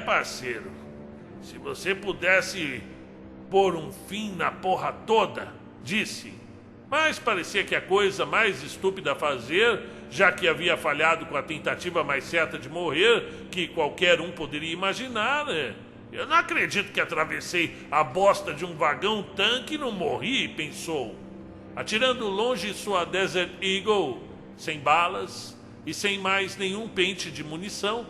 Parceiro, se você pudesse pôr um fim na porra toda, disse. Mas parecia que a coisa mais estúpida a fazer, já que havia falhado com a tentativa mais certa de morrer, que qualquer um poderia imaginar, né? Eu não acredito que atravessei a bosta de um vagão-tanque e não morri, pensou. Atirando longe sua Desert Eagle, sem balas e sem mais nenhum pente de munição,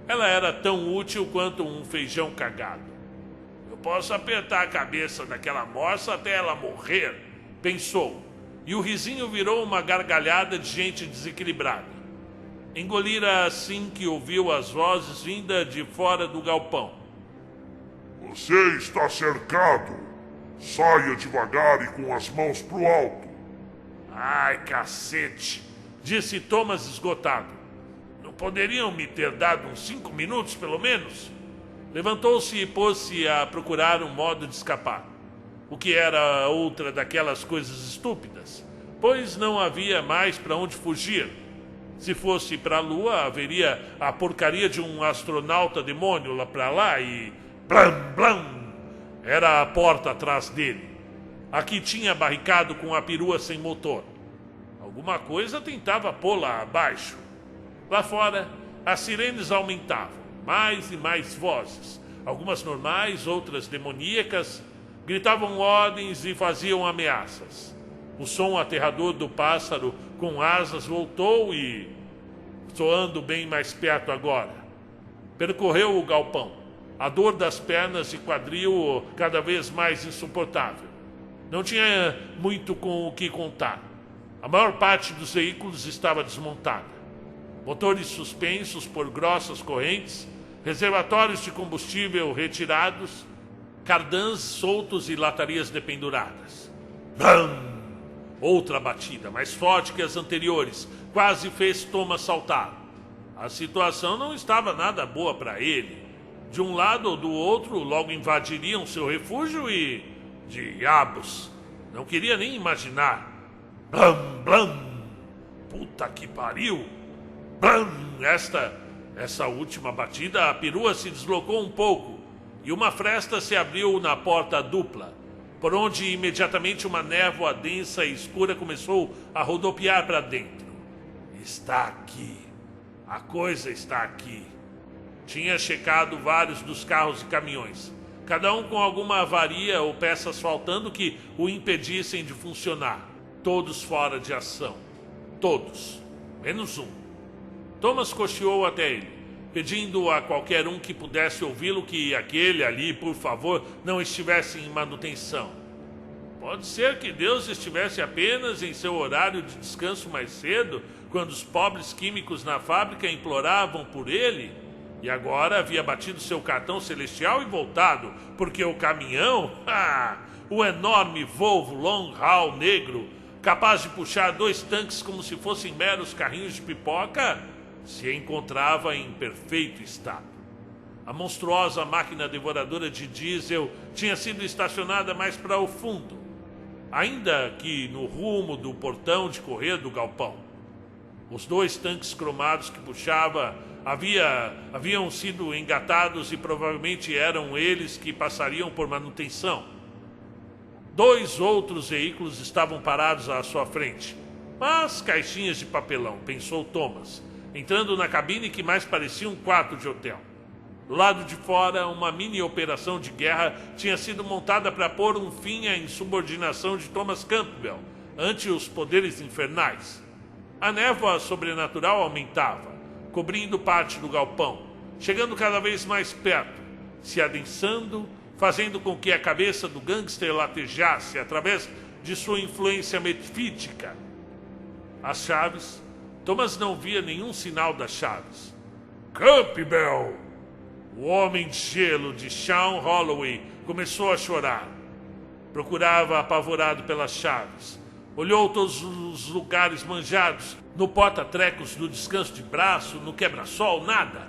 ela era tão útil quanto um feijão cagado. Eu posso apertar a cabeça daquela moça até ela morrer, pensou, e o risinho virou uma gargalhada de gente desequilibrada. Engolira assim que ouviu as vozes vindas de fora do galpão. Você está cercado. Saia devagar e com as mãos pro alto. Ai, cacete, disse Thomas esgotado. Não poderiam me ter dado uns 5 minutos, pelo menos? Levantou-se e pôs-se a procurar um modo de escapar. O que era outra daquelas coisas estúpidas, pois não havia mais para onde fugir. Se fosse para a Lua, haveria a porcaria de um astronauta demônio lá para lá e... Blam, blam! Era a porta atrás dele. Aqui tinha barricado com a perua sem motor. Alguma coisa tentava pô-la abaixo. Lá fora, as sirenes aumentavam. Mais e mais vozes. Algumas normais, outras demoníacas. Gritavam ordens e faziam ameaças. O som aterrador do pássaro com asas voltou e... soando bem mais perto agora. Percorreu o galpão. A dor das pernas e quadril cada vez mais insuportável. Não tinha muito com o que contar. A maior parte dos veículos estava desmontada. Motores suspensos por grossas correntes, reservatórios de combustível retirados, cardãs soltos e latarias dependuradas. Bam! Outra batida, mais forte que as anteriores, quase fez Thomas saltar. A situação não estava nada boa para ele. De um lado ou do outro, logo invadiriam seu refúgio e... diabos! Não queria nem imaginar. Blam, blam! Puta que pariu! Blam! Essa última batida, a perua se deslocou um pouco e uma fresta se abriu na porta dupla, por onde imediatamente uma névoa densa e escura começou a rodopiar para dentro. Está aqui. A coisa está aqui. Tinha checado vários dos carros e caminhões, cada um com alguma avaria ou peças faltando que o impedissem de funcionar. Todos fora de ação. Todos. Menos um. Thomas cocheou até ele, pedindo a qualquer um que pudesse ouvi-lo que aquele ali, por favor, não estivesse em manutenção. Pode ser que Deus estivesse apenas em seu horário de descanso mais cedo, quando os pobres químicos na fábrica imploravam por ele, e agora havia batido seu cartão celestial e voltado, porque o caminhão, o enorme Volvo Long Haul negro, capaz de puxar 2 tanques como se fossem meros carrinhos de pipoca, se encontrava em perfeito estado. A monstruosa máquina devoradora de diesel tinha sido estacionada mais para o fundo, ainda que no rumo do portão de correr do galpão. Os 2 tanques cromados que puxava haviam sido engatados e provavelmente eram eles que passariam por manutenção. 2 outros veículos estavam parados à sua frente, mas caixinhas de papelão, pensou Thomas, entrando na cabine que mais parecia um quarto de hotel. Do lado de fora, uma mini operação de guerra tinha sido montada para pôr um fim à insubordinação de Thomas Campbell ante os poderes infernais. A névoa sobrenatural aumentava, cobrindo parte do galpão, chegando cada vez mais perto, se adensando, fazendo com que a cabeça do gangster latejasse através de sua influência metífica. As chaves... Thomas não via nenhum sinal das chaves. Campbell! O homem de gelo de Sean Holloway começou a chorar. Procurava apavorado pelas chaves. Olhou todos os lugares manjados. No porta-trecos, no descanso de braço, no quebra-sol, nada.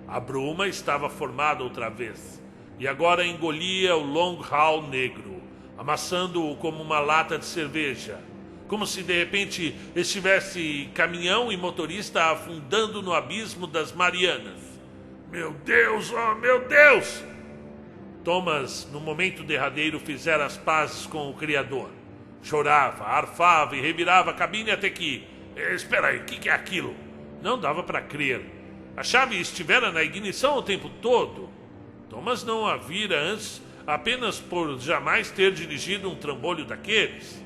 A bruma estava formada outra vez. E agora engolia o long hall negro, amassando-o como uma lata de cerveja. Como se de repente estivesse caminhão e motorista afundando no abismo das Marianas. Meu Deus, oh meu Deus! Thomas, no momento derradeiro, fizera as pazes com o Criador. Chorava, arfava e revirava a cabine até que... Espera aí, o que é aquilo? Não dava para crer. A chave estivera na ignição o tempo todo. Thomas não a vira antes, apenas por jamais ter dirigido um trambolho daqueles.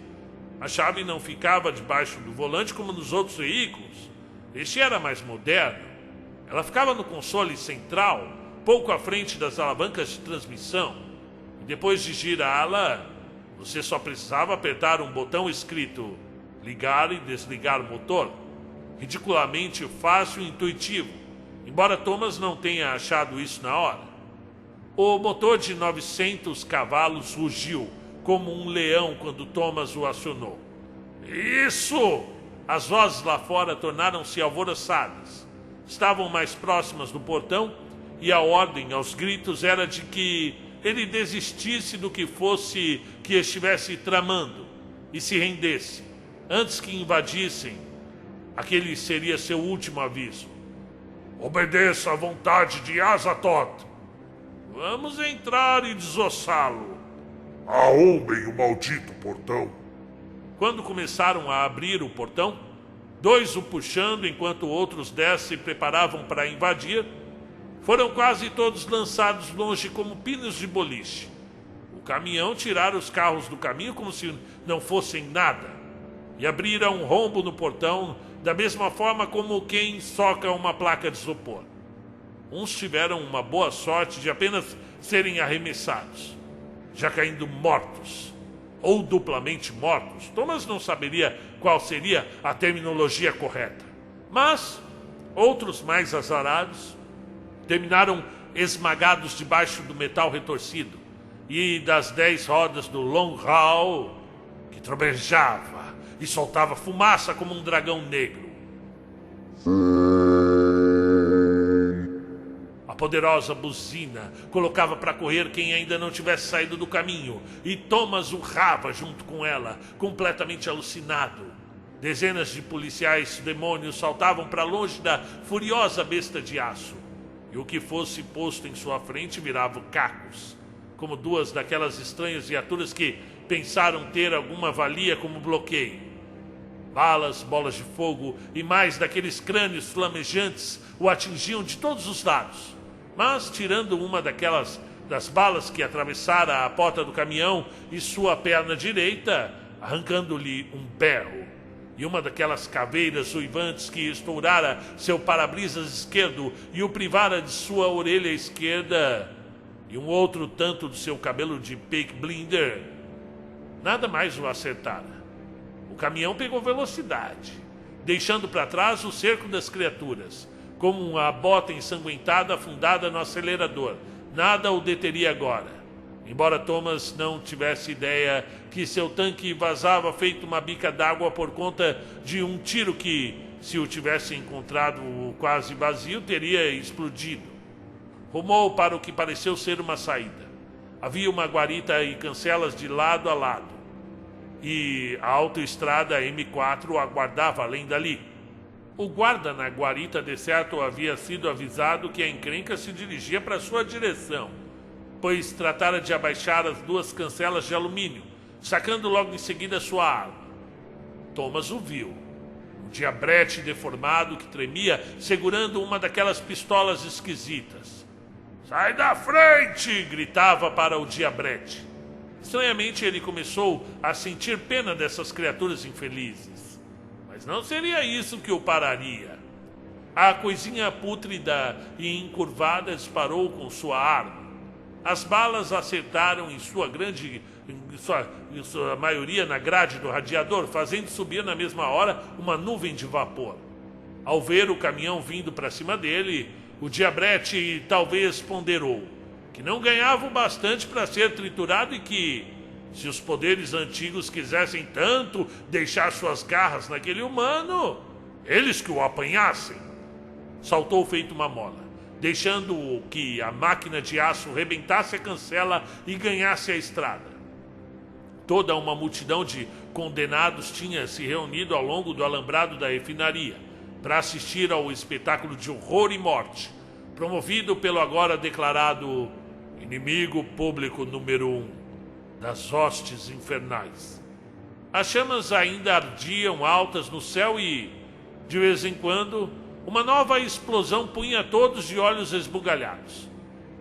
A chave não ficava debaixo do volante como nos outros veículos. Este era mais moderno. Ela ficava no console central, pouco à frente das alavancas de transmissão. E depois de girá-la, você só precisava apertar um botão escrito ligar e desligar o motor. Ridiculamente fácil e intuitivo, embora Thomas não tenha achado isso na hora. O motor de 900 cavalos rugiu como um leão quando Thomas o acionou. Isso! As vozes lá fora tornaram-se alvoroçadas. Estavam mais próximas do portão e a ordem aos gritos era de que ele desistisse do que fosse que estivesse tramando e se rendesse. Antes que invadissem, aquele seria seu último aviso. Obedeça à vontade de Azathoth. Vamos entrar e desossá-lo. Arrombem o maldito portão. Quando começaram a abrir o portão, 2 o puxando enquanto outros 10 se preparavam para invadir, foram quase todos lançados longe como pinos de boliche. O caminhão tirara os carros do caminho como se não fossem nada e abrira um rombo no portão da mesma forma como quem soca uma placa de isopor. Uns tiveram uma boa sorte de apenas serem arremessados, já caindo mortos, ou duplamente mortos. Thomas não saberia qual seria a terminologia correta. Mas outros mais azarados terminaram esmagados debaixo do metal retorcido e das 10 rodas do Long Hall, que trovejava e soltava fumaça como um dragão negro. A poderosa buzina colocava para correr quem ainda não tivesse saído do caminho, e Thomas urrava junto com ela, completamente alucinado. Dezenas de policiais demônios saltavam para longe da furiosa besta de aço, e o que fosse posto em sua frente virava cacos, como 2 daquelas estranhas viaturas que pensaram ter alguma valia como bloqueio. Balas, bolas de fogo e mais daqueles crânios flamejantes o atingiam de todos os lados. Mas, tirando uma das balas que atravessara a porta do caminhão e sua perna direita, arrancando-lhe um berro, e uma daquelas caveiras uivantes que estourara seu para-brisas esquerdo e o privara de sua orelha esquerda, e um outro tanto do seu cabelo de Peak Blinder, nada mais o acertara. O caminhão pegou velocidade, deixando para trás o cerco das criaturas, como uma bota ensanguentada afundada no acelerador. Nada o deteria agora. Embora Thomas não tivesse ideia que seu tanque vazava feito uma bica d'água por conta de um tiro que, se o tivesse encontrado quase vazio, teria explodido. Rumou para o que pareceu ser uma saída. Havia uma guarita e cancelas de lado a lado, e a autoestrada M4 o aguardava além dali. O guarda na guarita de certo havia sido avisado que a encrenca se dirigia para sua direção, pois tratara de abaixar as 2 cancelas de alumínio, sacando logo em seguida sua arma. Thomas o viu. Um diabrete deformado que tremia, segurando uma daquelas pistolas esquisitas. Sai da frente! Gritava para o diabrete. Estranhamente ele começou a sentir pena dessas criaturas infelizes. Mas não seria isso que o pararia. A coisinha pútrida e encurvada disparou com sua arma. As balas acertaram em sua maioria na grade do radiador, fazendo subir na mesma hora uma nuvem de vapor. Ao ver o caminhão vindo para cima dele, o diabrete talvez ponderou que não ganhava o bastante para ser triturado e que, Se os poderes antigos quisessem tanto deixar suas garras naquele humano, eles que o apanhassem. Saltou feito uma mola, deixando que a máquina de aço rebentasse a cancela e ganhasse a estrada. Toda uma multidão de condenados tinha se reunido ao longo do alambrado da refinaria para assistir ao espetáculo de horror e morte, promovido pelo agora declarado inimigo público número 1 das hostes infernais. As chamas ainda ardiam altas no céu e, de vez em quando, uma nova explosão punha todos de olhos esbugalhados.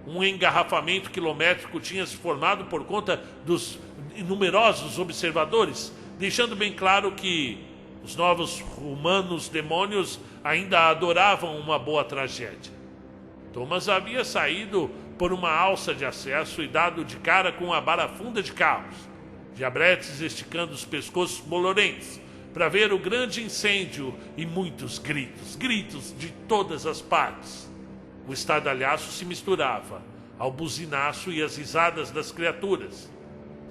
Um engarrafamento quilométrico tinha se formado por conta dos numerosos observadores, deixando bem claro que os novos humanos demônios ainda adoravam uma boa tragédia. Thomas havia saído por uma alça de acesso e dado de cara com a barafunda de carros, diabretes esticando os pescoços bolorentes, para ver o grande incêndio e muitos gritos de todas as partes. O estardalhaço se misturava ao buzinaço e às risadas das criaturas.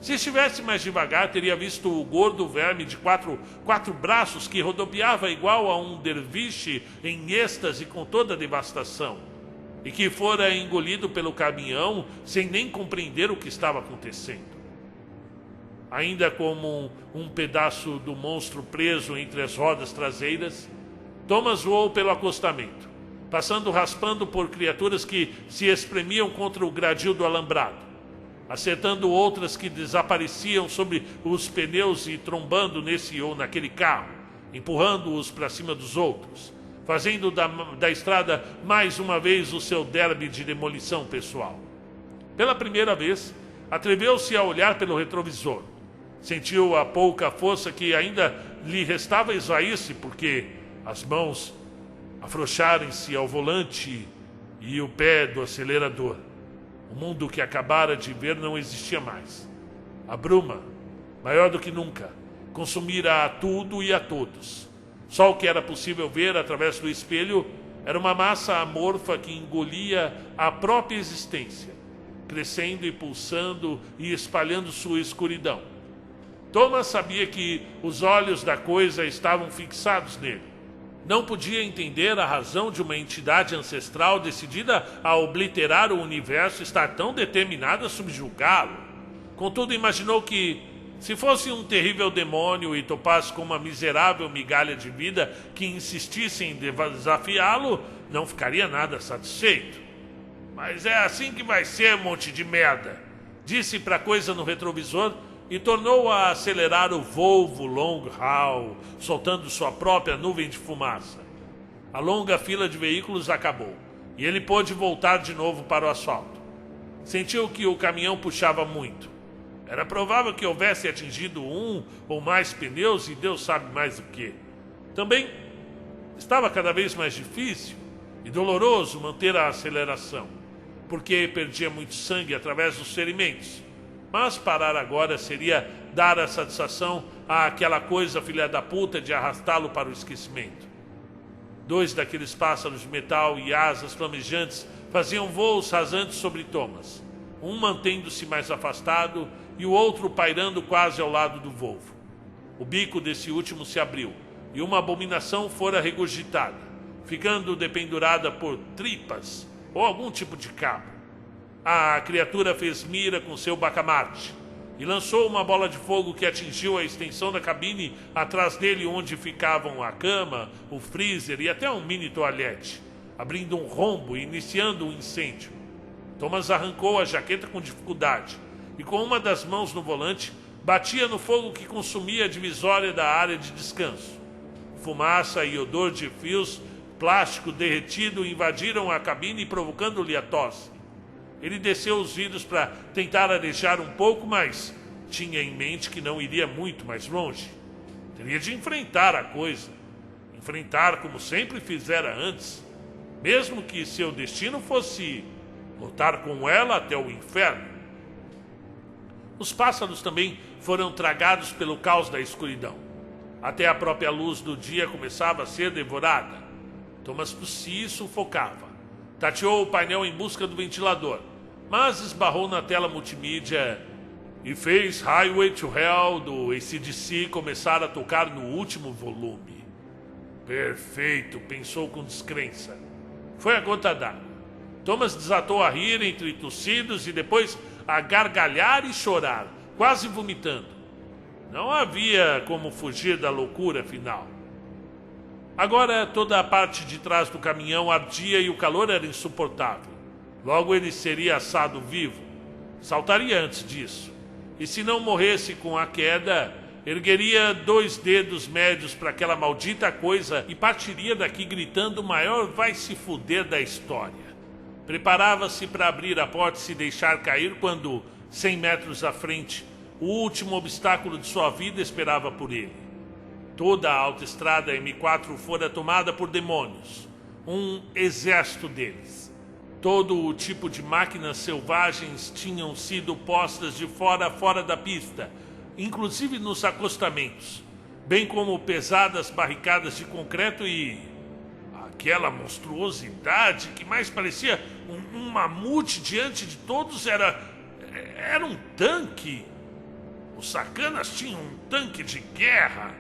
Se estivesse mais devagar, teria visto o gordo verme de quatro braços que rodopiava igual a um derviche em êxtase com toda a devastação, e que fora engolido pelo caminhão sem nem compreender o que estava acontecendo. Ainda como um pedaço do monstro preso entre as rodas traseiras, Thomas voou pelo acostamento, passando raspando por criaturas que se espremiam contra o gradil do alambrado, acertando outras que desapareciam sobre os pneus e trombando nesse ou naquele carro, empurrando-os para cima dos outros, fazendo da estrada mais uma vez o seu derby de demolição pessoal. Pela primeira vez, atreveu-se a olhar pelo retrovisor. Sentiu a pouca força que ainda lhe restava esvair-se, porque as mãos afrouxarem-se ao volante e o pé do acelerador. O mundo que acabara de ver não existia mais. A bruma, maior do que nunca, consumira a tudo e a todos. Só o que era possível ver através do espelho era uma massa amorfa que engolia a própria existência, crescendo e pulsando e espalhando sua escuridão. Thomas sabia que os olhos da coisa estavam fixados nele. Não podia entender a razão de uma entidade ancestral decidida a obliterar o universo estar tão determinada a subjugá-lo. Contudo, imaginou que, se fosse um terrível demônio e topasse com uma miserável migalha de vida que insistisse em desafiá-lo, não ficaria nada satisfeito. Mas é assim que vai ser, monte de merda, disse para a coisa no retrovisor e tornou a acelerar o Volvo Long Haul, soltando sua própria nuvem de fumaça. A longa fila de veículos acabou e ele pôde voltar de novo para o asfalto. Sentiu que o caminhão puxava muito. Era provável que houvesse atingido um ou mais pneus e Deus sabe mais o que. Também estava cada vez mais difícil e doloroso manter a aceleração, porque perdia muito sangue através dos ferimentos. Mas parar agora seria dar a satisfação àquela coisa filha da puta de arrastá-lo para o esquecimento. 2 daqueles pássaros de metal e asas flamejantes faziam voos rasantes sobre Thomas, um mantendo-se mais afastado e o outro pairando quase ao lado do Volvo. O bico desse último se abriu e uma abominação fora regurgitada, ficando dependurada por tripas ou algum tipo de cabo. A criatura fez mira com seu bacamarte e lançou uma bola de fogo que atingiu a extensão da cabine atrás dele, onde ficavam a cama, o freezer e até um mini toalete, abrindo um rombo e iniciando um incêndio. Thomas arrancou a jaqueta com dificuldade e com uma das mãos no volante batia no fogo que consumia a divisória da área de descanso. Fumaça e odor de fios plástico derretido invadiram a cabine, provocando-lhe a tosse. Ele desceu os vidros para tentar arejar um pouco, mas tinha em mente que não iria muito mais longe. Teria de enfrentar a coisa. Enfrentar como sempre fizera antes, mesmo que seu destino fosse lutar com ela até o inferno. Os pássaros também foram tragados pelo caos da escuridão. Até a própria luz do dia começava a ser devorada. Thomas tossia e sufocava. Tateou o painel em busca do ventilador, mas esbarrou na tela multimídia e fez Highway to Hell do AC/DC começar a tocar no último volume. Perfeito, pensou com descrença. Foi a gota d'água. Thomas desatou a rir entre tossidos e depois a gargalhar e chorar, quase vomitando. Não havia como fugir da loucura final. Agora toda a parte de trás do caminhão ardia e o calor era insuportável. Logo ele seria assado vivo. Saltaria antes disso. E se não morresse com a queda, ergueria 2 dedos médios para aquela maldita coisa e partiria daqui gritando o maior vai se fuder da história. Preparava-se para abrir a porta e se deixar cair quando, 100 metros à frente, o último obstáculo de sua vida esperava por ele. Toda a autoestrada M4 fora tomada por demônios, um exército deles. Todo o tipo de máquinas selvagens tinham sido postas de fora a fora da pista, inclusive nos acostamentos, bem como pesadas barricadas de concreto e aquela monstruosidade que mais parecia um mamute diante de todos era um tanque. Os sacanas tinham um tanque de guerra.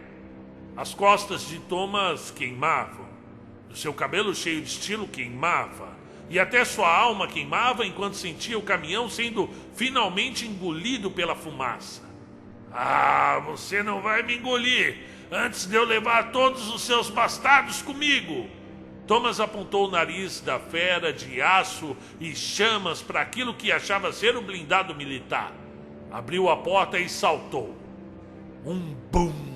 As costas de Thomas queimavam, o seu cabelo cheio de estilo queimava, e até sua alma queimava enquanto sentia o caminhão sendo finalmente engolido pela fumaça. Ah, você não vai me engolir antes de eu levar todos os seus bastardos comigo. Thomas apontou o nariz da fera de aço e chamas para aquilo que achava ser o blindado militar. Abriu a porta e saltou. Um bum!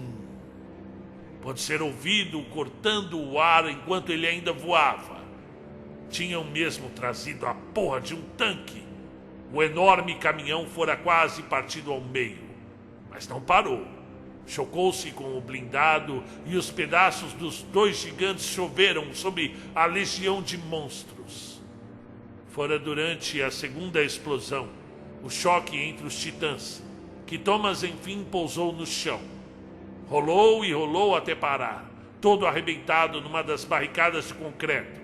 Pode ser ouvido cortando o ar enquanto ele ainda voava. Tinham mesmo trazido a porra de um tanque. O enorme caminhão fora quase partido ao meio, mas não parou. Chocou-se com o blindado e os pedaços dos 2 gigantes choveram sobre a legião de monstros. Fora durante a segunda explosão, o choque entre os titãs, que Thomas enfim pousou no chão. Rolou e rolou até parar, todo arrebentado numa das barricadas de concreto,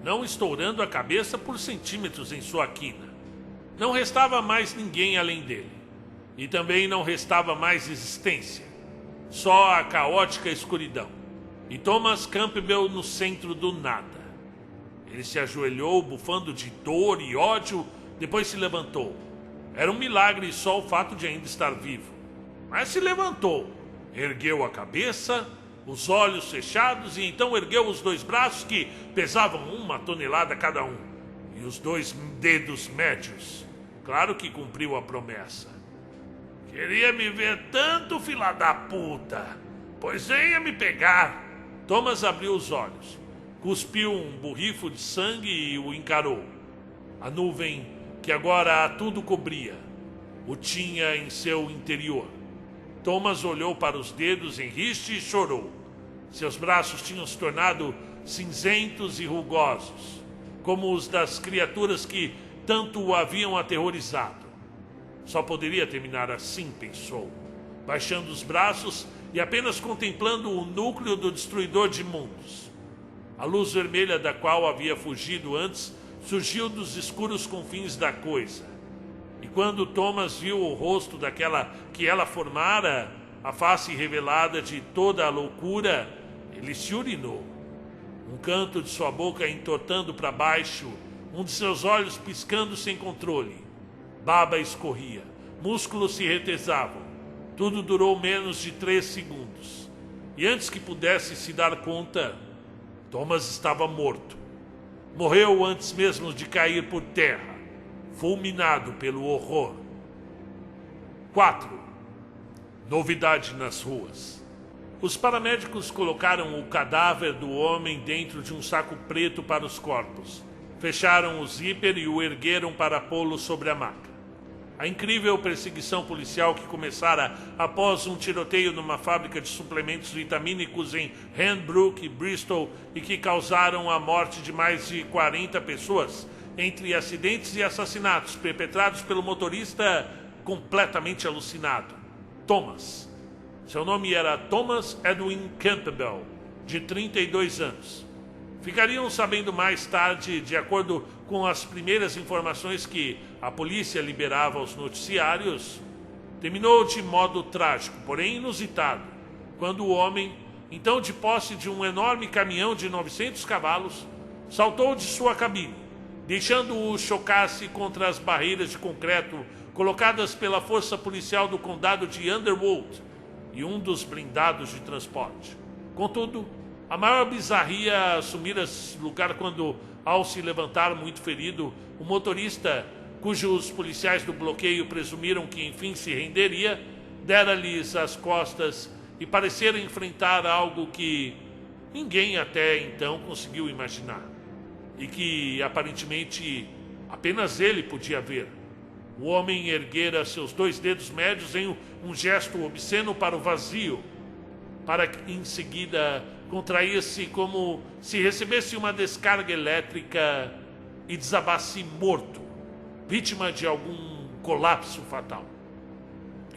não estourando a cabeça por centímetros em sua quina. Não restava mais ninguém além dele. E também não restava mais existência. Só a caótica escuridão. E Thomas Campbell no centro do nada. Ele se ajoelhou, bufando de dor e ódio, depois se levantou. Era um milagre só o fato de ainda estar vivo. Mas se levantou, ergueu a cabeça, os olhos fechados, e então ergueu os 2 braços que pesavam 1 tonelada cada um, e os 2 dedos médios. Claro que cumpriu a promessa. Queria me ver tanto, fila da puta. Pois venha me pegar. Thomas abriu os olhos, cuspiu um borrifo de sangue e o encarou. A nuvem que agora a tudo cobria o tinha em seu interior. Thomas olhou para os dedos em riste e chorou. Seus braços tinham se tornado cinzentos e rugosos, como os das criaturas que tanto o haviam aterrorizado. Só poderia terminar assim, pensou, baixando os braços e apenas contemplando o núcleo do destruidor de mundos. A luz vermelha da qual havia fugido antes surgiu dos escuros confins da coisa. E quando Thomas viu o rosto daquela que ela formara, a face revelada de toda a loucura, ele se urinou. Um canto de sua boca entortando para baixo, um de seus olhos piscando sem controle. Baba escorria, músculos se retesavam. Tudo durou menos de 3 segundos. E antes que pudesse se dar conta, Thomas estava morto. Morreu antes mesmo de cair por terra, fulminado pelo horror. 4. Novidade nas ruas. Os paramédicos colocaram o cadáver do homem dentro de um saco preto para os corpos. Fecharam o zíper e o ergueram para pô-lo sobre a maca. A incrível perseguição policial que começara após um tiroteio numa fábrica de suplementos vitamínicos em Hanbrook e Bristol e que causaram a morte de mais de 40 pessoas, entre acidentes e assassinatos perpetrados pelo motorista completamente alucinado, Thomas. Seu nome era Thomas Edwin Campbell, de 32 anos. Ficariam sabendo mais tarde, de acordo com as primeiras informações que a polícia liberava aos noticiários, terminou de modo trágico, porém inusitado, quando o homem, então de posse de um enorme caminhão de 900 cavalos, saltou de sua cabine, deixando-o chocar-se contra as barreiras de concreto colocadas pela força policial do condado de Underwood e um dos blindados de transporte. Contudo, a maior bizarria assumira lugar quando, ao se levantar muito ferido, o motorista, cujos policiais do bloqueio presumiram que enfim se renderia, dera-lhes as costas e parecera enfrentar algo que ninguém até então conseguiu imaginar, e que aparentemente apenas ele podia ver. O homem erguera seus 2 dedos médios em um gesto obsceno para o vazio, para em seguida contrair-se como se recebesse uma descarga elétrica e desabasse morto, vítima de algum colapso fatal.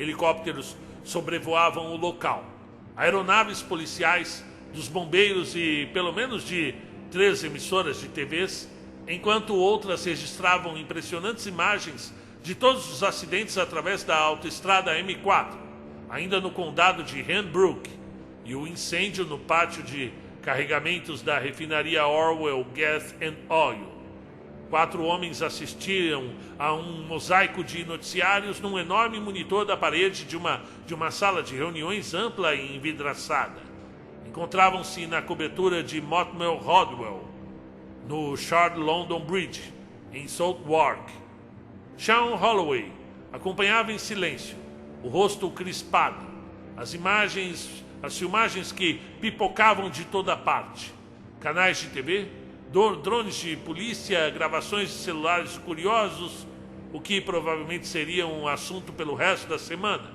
Helicópteros sobrevoavam o local. Aeronaves policiais, dos bombeiros e pelo menos de 3 emissoras de TVs, enquanto outras registravam impressionantes imagens de todos os acidentes através da autoestrada M4, ainda no condado de Henbrook, e o incêndio no pátio de carregamentos da refinaria Orwell Gas and Oil. 4 homens assistiram a um mosaico de noticiários num enorme monitor da parede de uma sala de reuniões ampla e envidraçada. Encontravam-se na cobertura de Mortimer Rodwell, no Shard London Bridge, em Southwark. Sean Holloway acompanhava em silêncio, o rosto crispado, as filmagens que pipocavam de toda parte. Canais de TV, drones de polícia, gravações de celulares curiosos, o que provavelmente seria um assunto pelo resto da semana.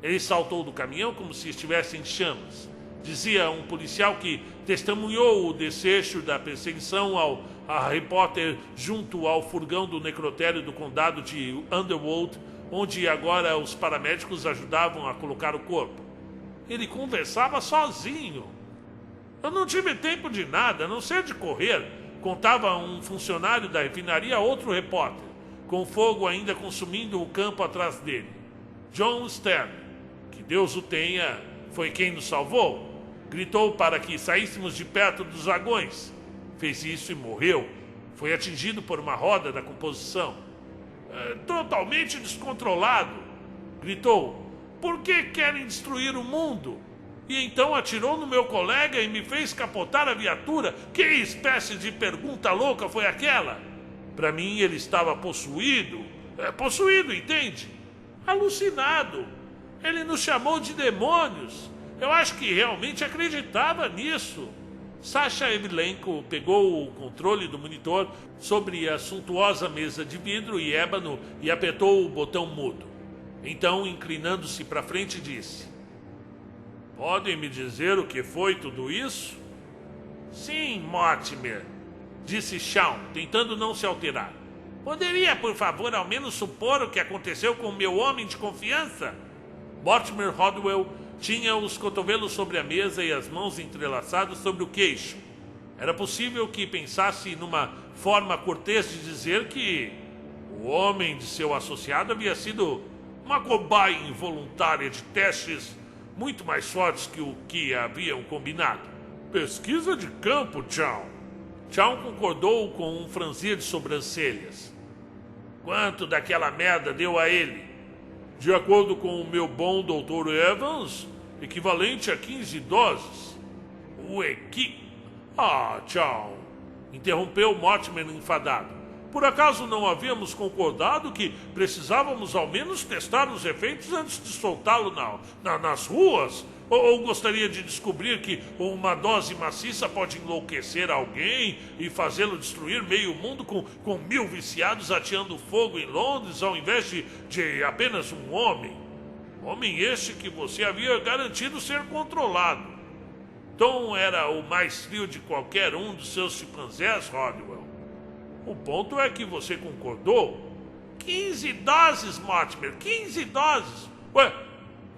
Ele saltou do caminhão como se estivesse em chamas. Dizia um policial que testemunhou o desfecho da perseguição a repórter junto ao furgão do necrotério do condado de Underwood, onde agora os paramédicos ajudavam a colocar o corpo. Ele conversava sozinho. Eu não tive tempo de nada, a não ser de correr, contava um funcionário da refinaria a outro repórter, com fogo ainda consumindo o campo atrás dele. John Stern, que Deus o tenha, foi quem nos salvou. Gritou para que saíssemos de perto dos vagões. Fez isso e morreu. Foi atingido por uma roda da composição. Totalmente descontrolado. Gritou: por que querem destruir o mundo? E então atirou no meu colega e me fez capotar a viatura. Que espécie de pergunta louca foi aquela? Para mim ele estava possuído. Possuído, entende? Alucinado. Ele nos chamou de demônios. Eu acho que realmente acreditava nisso. Sasha Evilenko pegou o controle do monitor sobre a suntuosa mesa de vidro e ébano e apertou o botão mudo. Então, inclinando-se para frente, disse: podem me dizer o que foi tudo isso? Sim, Mortimer, disse Shawn, tentando não se alterar. Poderia, por favor, ao menos supor o que aconteceu com o meu homem de confiança? Mortimer Rodwell tinha os cotovelos sobre a mesa e as mãos entrelaçadas sobre o queixo. Era possível que pensasse numa forma cortês de dizer que o homem de seu associado havia sido uma cobaia involuntária de testes muito mais fortes que o que haviam combinado. Pesquisa de campo, Shawn. Shawn concordou com um franzir de sobrancelhas. Quanto daquela merda deu a ele? De acordo com o meu bom Dr. Evans, equivalente a 15 doses. Shawn, interrompeu Mortimer enfadado. Por acaso não havíamos concordado que precisávamos ao menos testar os efeitos antes de soltá-lo nas ruas? Ou gostaria de descobrir que uma dose maciça pode enlouquecer alguém e fazê-lo destruir meio mundo com 1000 viciados ateando fogo em Londres ao invés de apenas um homem? Homem este que você havia garantido ser controlado. Tom era o mais frio de qualquer um dos seus chimpanzés, Rodwell. O ponto é que você concordou. 15 doses, Mortimer, 15 doses. Ué,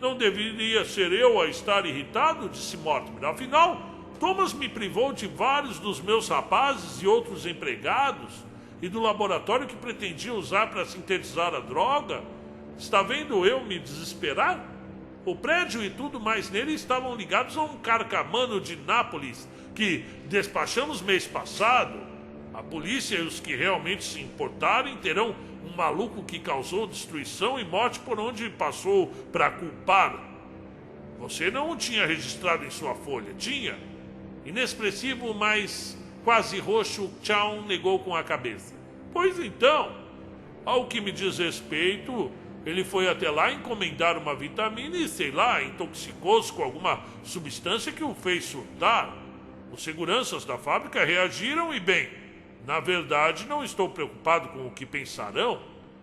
não deveria ser eu a estar irritado? Disse Mortimer. Afinal, Thomas me privou de vários dos meus rapazes e outros empregados e do laboratório que pretendia usar para sintetizar a droga. Está vendo eu me desesperar? O prédio e tudo mais nele estavam ligados a um carcamano de Nápoles que despachamos mês passado. A polícia e os que realmente se importarem terão um maluco que causou destruição e morte por onde passou para culpar. Você não o tinha registrado em sua folha, tinha? Inexpressivo, mas quase roxo, Chow negou com a cabeça. Pois então, ao que me diz respeito, ele foi até lá encomendar uma vitamina e, sei lá, intoxicou-se com alguma substância que o fez surtar. Os seguranças da fábrica reagiram e, bem, na verdade, não estou preocupado com o que pensarão.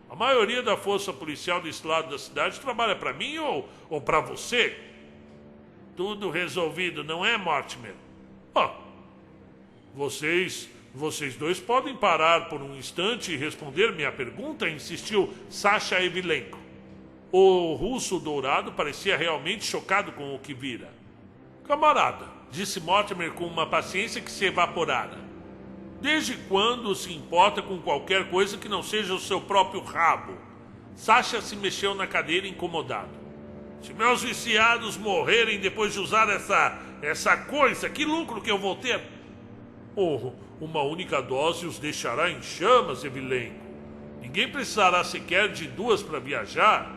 A maioria da força policial desse lado da cidade trabalha para mim ou para você. Tudo resolvido, não é, Mortimer? Vocês dois podem parar por um instante e responder minha pergunta? Insistiu Sasha Evilenko. O russo dourado parecia realmente chocado com o que vira. Camarada, disse Mortimer com uma paciência que se evaporara. Desde quando se importa com qualquer coisa que não seja o seu próprio rabo? Sasha se mexeu na cadeira incomodado. Se meus viciados morrerem depois de usar essa coisa, que lucro que eu vou ter? Uma única dose os deixará em chamas, Evilenko. Ninguém precisará sequer de 2 para viajar.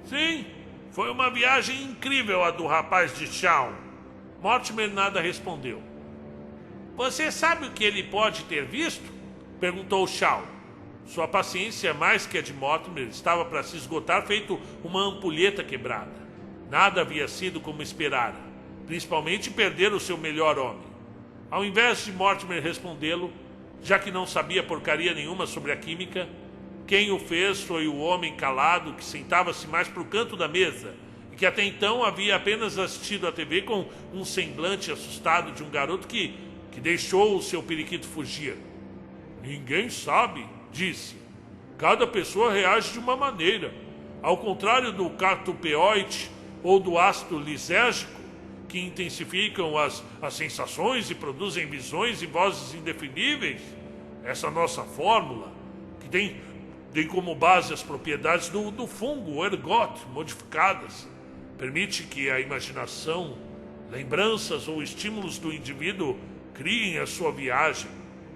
Sim, foi uma viagem incrível a do rapaz de Shawn. Mortimer nada respondeu. Você sabe o que ele pode ter visto? Perguntou Shawn. Sua paciência, mais que a de Mortimer, estava para se esgotar feito uma ampulheta quebrada. Nada havia sido como esperara, principalmente perder o seu melhor homem. Ao invés de Mortimer respondê-lo, já que não sabia porcaria nenhuma sobre a química, quem o fez foi o homem calado que sentava-se mais para o canto da mesa e que até então havia apenas assistido à TV com um semblante assustado de um garoto que deixou o seu periquito fugir. Ninguém sabe, disse. Cada pessoa reage de uma maneira. Ao contrário do cartupeoide ou do ácido lisérgico, que intensificam as sensações e produzem visões e vozes indefiníveis, essa nossa fórmula, que tem como base as propriedades do fungo ergot modificadas, permite que a imaginação, lembranças ou estímulos do indivíduo criem a sua viagem.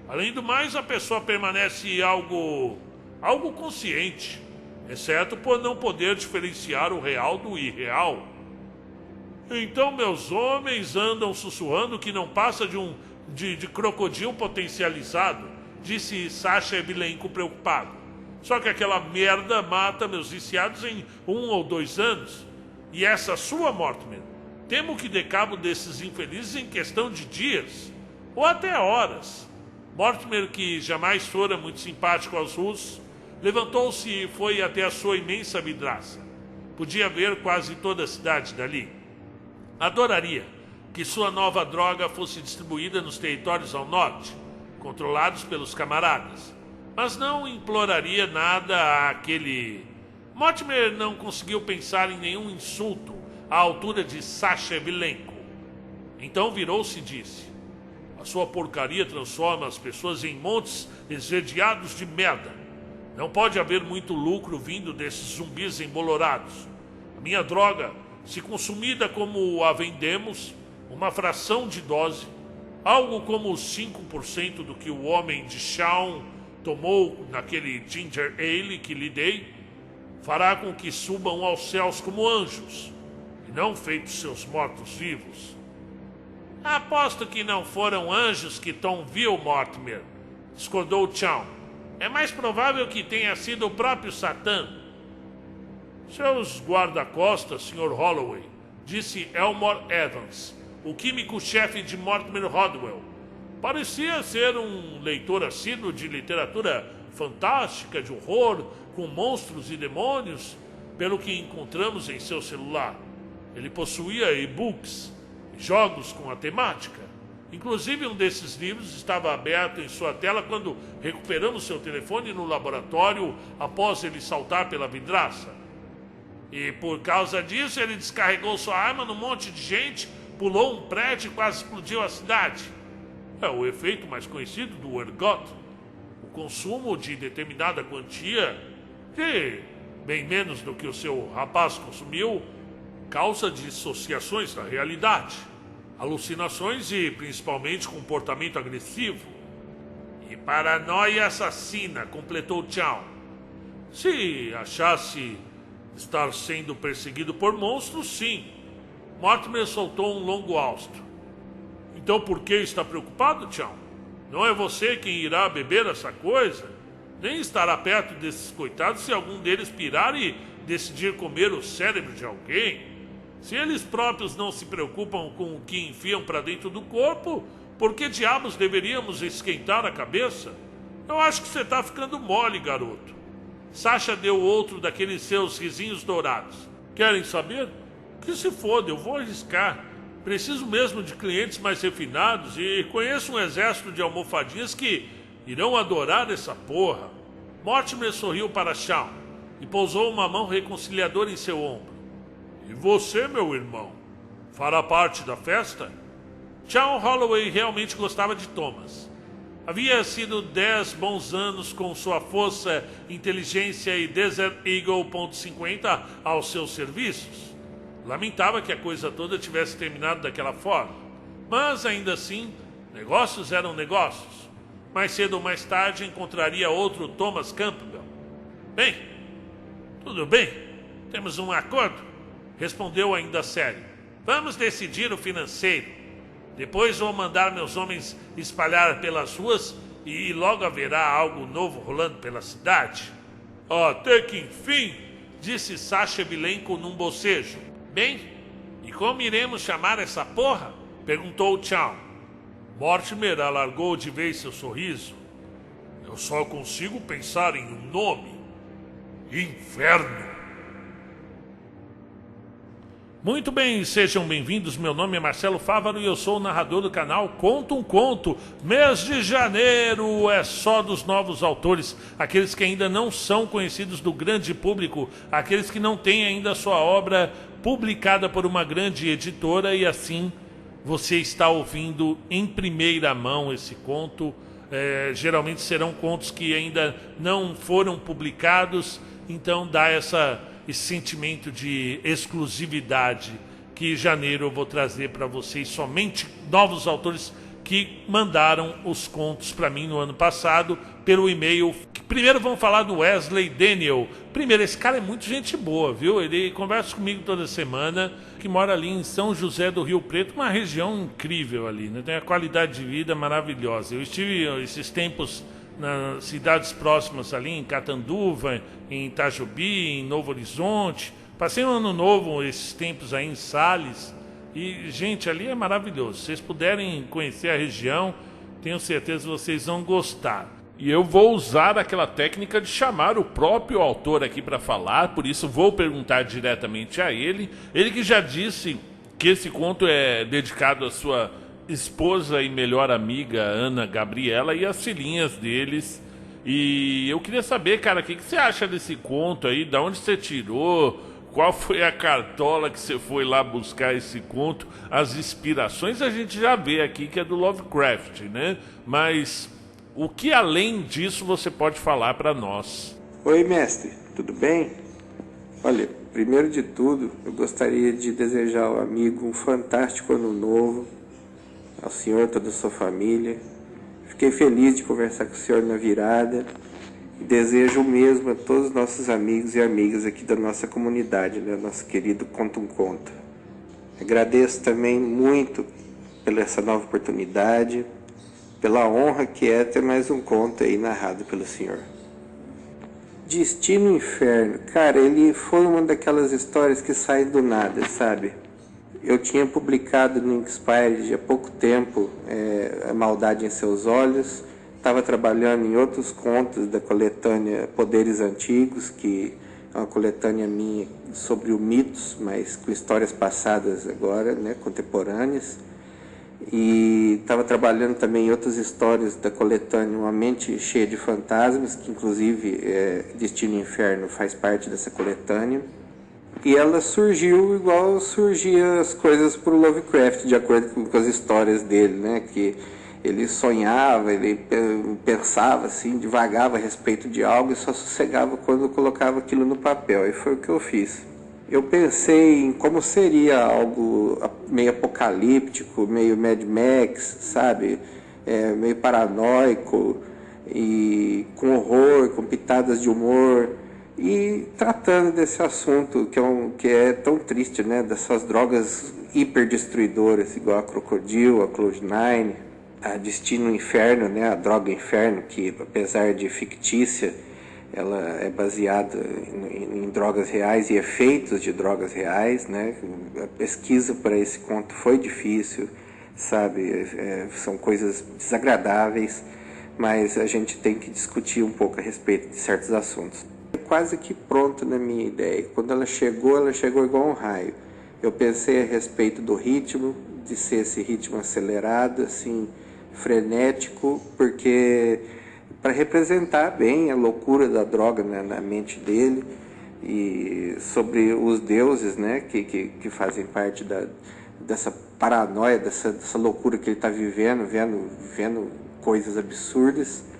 Além do mais, a pessoa permanece algo consciente, exceto por não poder diferenciar o real do irreal. Então meus homens andam sussurrando que não passa de crocodilo potencializado, disse Sasha Evilenko preocupado. Só que aquela merda mata meus viciados em 1 ou 2 anos. E essa sua, Mortimer, temo que dê cabo desses infelizes em questão de dias, ou até horas. Mortimer, que jamais fora muito simpático aos russos, levantou-se e foi até a sua imensa vidraça. Podia ver quase toda a cidade dali. Adoraria que sua nova droga fosse distribuída nos territórios ao norte, controlados pelos camaradas, mas não imploraria nada àquele... Mortimer não conseguiu pensar em nenhum insulto à altura de Sasha Evilenko. Então virou-se e disse: a sua porcaria transforma as pessoas em montes esverdeados de merda. Não pode haver muito lucro vindo desses zumbis embolorados. A minha droga, se consumida como a vendemos, uma fração de dose, algo como 5% do que o homem de Shawn tomou naquele ginger ale que lhe dei, fará com que subam aos céus como anjos, e não feitos seus mortos-vivos. Aposto que não foram anjos que Tom viu, Mortimer, discordou Chow. É mais provável que tenha sido o próprio Satã. Seus guarda-costas, Sr. Holloway, disse Elmore Evans, o químico-chefe de Mortimer Rodwell. Parecia ser um leitor assíduo de literatura fantástica, de horror, com monstros e demônios, pelo que encontramos em seu celular. Ele possuía e-books, jogos com a temática. Inclusive, um desses livros estava aberto em sua tela quando recuperamos seu telefone no laboratório após ele saltar pela vidraça. E por causa disso, ele descarregou sua arma num monte de gente, pulou um prédio e quase explodiu a cidade. É o efeito mais conhecido do ergot. O consumo de determinada quantia bem menos do que o seu rapaz consumiu, causa dissociações da realidade, alucinações e principalmente comportamento agressivo. E paranoia assassina, completou Chow. Se achasse estar sendo perseguido por monstros, sim. Mortimer soltou um longo hausto. Então por que está preocupado, Chow? Não é você quem irá beber essa coisa? Nem estará perto desses coitados se algum deles pirar e decidir comer o cérebro de alguém. Se eles próprios não se preocupam com o que enfiam para dentro do corpo, por que diabos deveríamos esquentar a cabeça? Eu acho que você está ficando mole, garoto. Sasha deu outro daqueles seus risinhos dourados. Querem saber? Que se foda, eu vou arriscar. Preciso mesmo de clientes mais refinados e conheço um exército de almofadinhas que irão adorar essa porra. Mortimer sorriu para Shawn e pousou uma mão reconciliadora em seu ombro. E você, meu irmão, fará parte da festa? Shawn Holloway realmente gostava de Thomas. Havia sido 10 bons anos com sua força, inteligência e Desert Eagle .50 aos seus serviços. Lamentava que a coisa toda tivesse terminado daquela forma. Mas, ainda assim, negócios eram negócios. Mais cedo ou mais tarde encontraria outro Thomas Campbell. Bem, tudo bem. Temos um acordo? Respondeu ainda sério. Vamos decidir o financeiro. Depois vou mandar meus homens espalhar pelas ruas e logo haverá algo novo rolando pela cidade. Até que enfim, disse Sasha Bilenko num bocejo. Bem, e como iremos chamar essa porra? Perguntou Chow. Mortimer alargou de vez seu sorriso. Eu só consigo pensar em um nome. Inferno. Muito bem, sejam bem-vindos. Meu nome é Marcelo Fávaro e eu sou o narrador do canal Conta um Conto. Mês de janeiro é só dos novos autores, aqueles que ainda não são conhecidos do grande público, aqueles que não têm ainda sua obra publicada por uma grande editora e assim você está ouvindo em primeira mão esse conto. Geralmente serão contos que ainda não foram publicados, então dá esse sentimento de exclusividade que em janeiro eu vou trazer para vocês somente novos autores que mandaram os contos para mim no ano passado pelo e-mail. Primeiro vamos falar do Wesley Daniel. Primeiro, esse cara é muito gente boa, viu? Ele conversa comigo toda semana, que mora ali em São José do Rio Preto, uma região incrível ali, né? Tem a qualidade de vida maravilhosa. Eu estive esses tempos nas cidades próximas ali, em Catanduva, em Itajobi, em Novo Horizonte. Passei um ano novo esses tempos aí em Sales. E, gente, ali é maravilhoso. Se vocês puderem conhecer a região, tenho certeza que vocês vão gostar. E eu vou usar aquela técnica de chamar o próprio autor aqui para falar, por isso vou perguntar diretamente a ele. Ele que já disse que esse conto é dedicado à sua esposa e melhor amiga, Ana Gabriela, e as filhinhas deles. E eu queria saber, cara, o que você acha desse conto aí? Da onde você tirou? Qual foi a cartola que você foi lá buscar esse conto? As inspirações a gente já vê aqui que é do Lovecraft, né? Mas o que além disso você pode falar para nós? Oi, mestre, tudo bem? Olha, primeiro de tudo, eu gostaria de desejar ao amigo um fantástico ano novo, ao senhor e toda a sua família. Fiquei feliz de conversar com o senhor na virada e desejo o mesmo a todos os nossos amigos e amigas aqui da nossa comunidade, né? Nosso querido Conta um Conto. Agradeço também muito pela essa nova oportunidade, pela honra que é ter mais um conto aí narrado pelo senhor. Destino Inferno, cara, ele foi uma daquelas histórias que saem do nada, sabe? Eu tinha publicado no Inspired há pouco tempo A Maldade em Seus Olhos. Estava trabalhando em outros contos da coletânea Poderes Antigos, que é uma coletânea minha sobre o mitos, mas com histórias passadas agora, né, contemporâneas. E estava trabalhando também em outras histórias da coletânea Uma Mente Cheia de Fantasmas, que inclusive Destino Inferno faz parte dessa coletânea. E ela surgiu igual surgiam as coisas para o Lovecraft, de acordo com as histórias dele, né? Que Ele sonhava, ele pensava assim, divagava a respeito de algo e só sossegava quando colocava aquilo no papel. E foi o que eu fiz. Eu pensei em como seria algo meio apocalíptico, meio Mad Max, sabe? Meio paranoico e com horror, com pitadas de humor. E tratando desse assunto que é tão triste, né? Dessas drogas hiperdestruidoras, igual a Crocodile, a Cloud9, a Destino Inferno, né? A droga Inferno, que apesar de fictícia, ela é baseada em drogas reais e efeitos de drogas reais, né? A pesquisa para esse conto foi difícil, sabe? São coisas desagradáveis, mas a gente tem que discutir um pouco a respeito de certos assuntos. Quase que pronto na minha ideia. Quando ela chegou igual um raio. Eu pensei a respeito do ritmo, de ser esse ritmo acelerado, assim, frenético, porque para representar bem a loucura da droga, né, na mente dele, e sobre os deuses, né, que fazem parte dessa paranoia, dessa loucura que ele está vivendo, vendo coisas absurdas.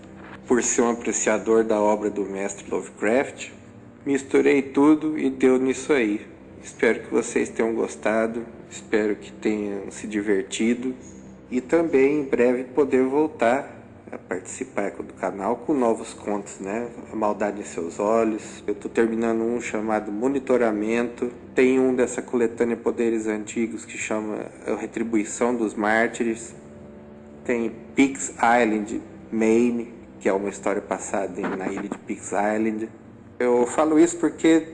Por ser um apreciador da obra do mestre Lovecraft, misturei tudo e deu nisso aí. Espero que vocês tenham gostado, espero que tenham se divertido e também em breve poder voltar a participar do canal com novos contos, né? A Maldade em Seus Olhos. Eu estou terminando um chamado Monitoramento. Tem um dessa coletânea Poderes Antigos que chama A Retribuição dos Mártires. Tem Pix Island, Maine, que é uma história passada na ilha de Pix Island. Eu falo isso porque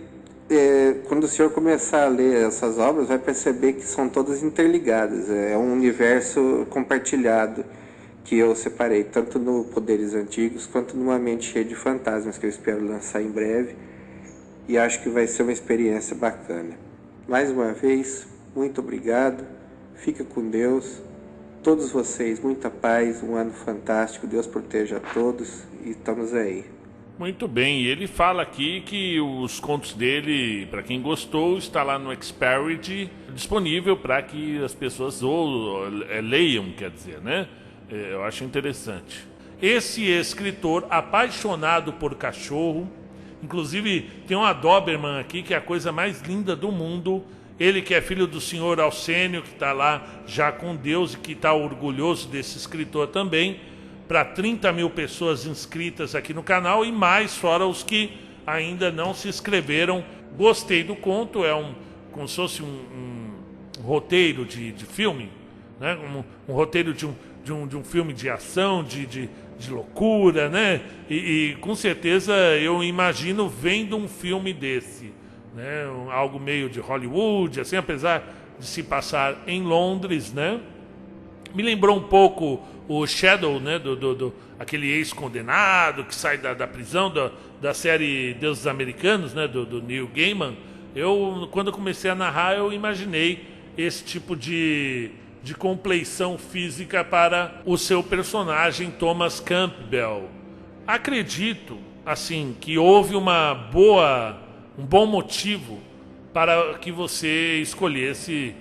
quando o senhor começar a ler essas obras, vai perceber que são todas interligadas. É um universo compartilhado que eu separei, tanto no Poderes Antigos, quanto numa Mente Cheia de Fantasmas, que eu espero lançar em breve. E acho que vai ser uma experiência bacana. Mais uma vez, muito obrigado. Fica com Deus. Todos vocês, muita paz, um ano fantástico, Deus proteja a todos e estamos aí. Muito bem, e ele fala aqui que os contos dele, para quem gostou, está lá no Experity, disponível para que as pessoas leiam, quer dizer, né? Eu acho interessante. Esse escritor apaixonado por cachorro, inclusive tem uma Doberman aqui que é a coisa mais linda do mundo. Ele que é filho do senhor Alcênio, que está lá já com Deus e que está orgulhoso desse escritor também, para 30 mil pessoas inscritas aqui no canal e mais fora os que ainda não se inscreveram. Gostei do conto, como se fosse um roteiro de filme, né? Um roteiro de um filme de ação, de loucura, né? E com certeza eu imagino vendo um filme desse, né? Algo meio de Hollywood, assim, apesar de se passar em Londres, né? Me lembrou um pouco o Shadow, né? Aquele ex-condenado que sai da prisão da série Deuses Americanos, né? Do Neil Gaiman. Quando eu comecei a narrar, eu imaginei esse tipo de compleição física para o seu personagem Thomas Campbell. Acredito, assim, que houve um bom motivo para que você escolhesse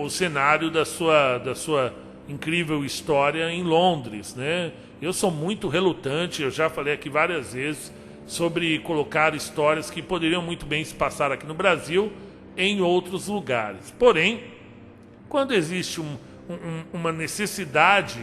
o cenário da sua incrível história em Londres, né? Eu sou muito relutante, eu já falei aqui várias vezes sobre colocar histórias que poderiam muito bem se passar aqui no Brasil em outros lugares. Porém, quando existe uma necessidade,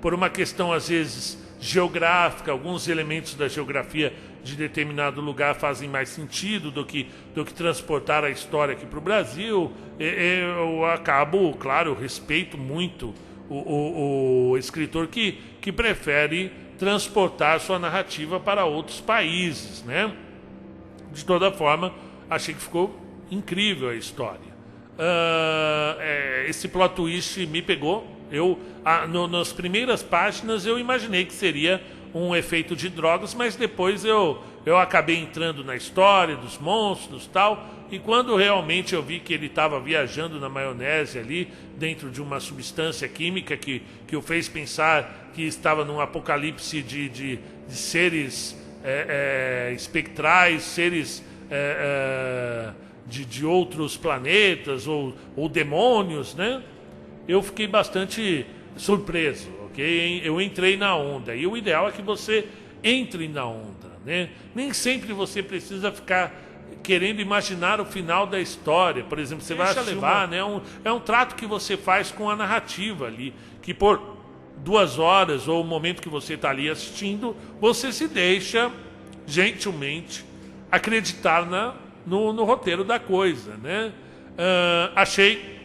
por uma questão às vezes geográfica, alguns elementos da geografia de determinado lugar fazem mais sentido do que transportar a história aqui para o Brasil, eu acabo, claro, eu respeito muito o escritor que prefere transportar sua narrativa para outros países, né? De toda forma, achei que ficou incrível a história. Esse plot twist me pegou. Nas primeiras páginas eu imaginei que seria um efeito de drogas, mas depois eu acabei entrando na história dos monstros e tal, e quando realmente eu vi que ele estava viajando na maionese ali, dentro de uma substância química que o fez pensar que estava num apocalipse de seres espectrais, seres de outros planetas ou demônios, né? Eu fiquei bastante surpreso, porque eu entrei na onda. E o ideal é que você entre na onda, né? Nem sempre você precisa ficar querendo imaginar o final da história. Por exemplo, você vai levar, né? É um trato que você faz com a narrativa ali, que por 2 horas ou o momento que você está ali assistindo, você se deixa gentilmente acreditar no roteiro da coisa, né? Achei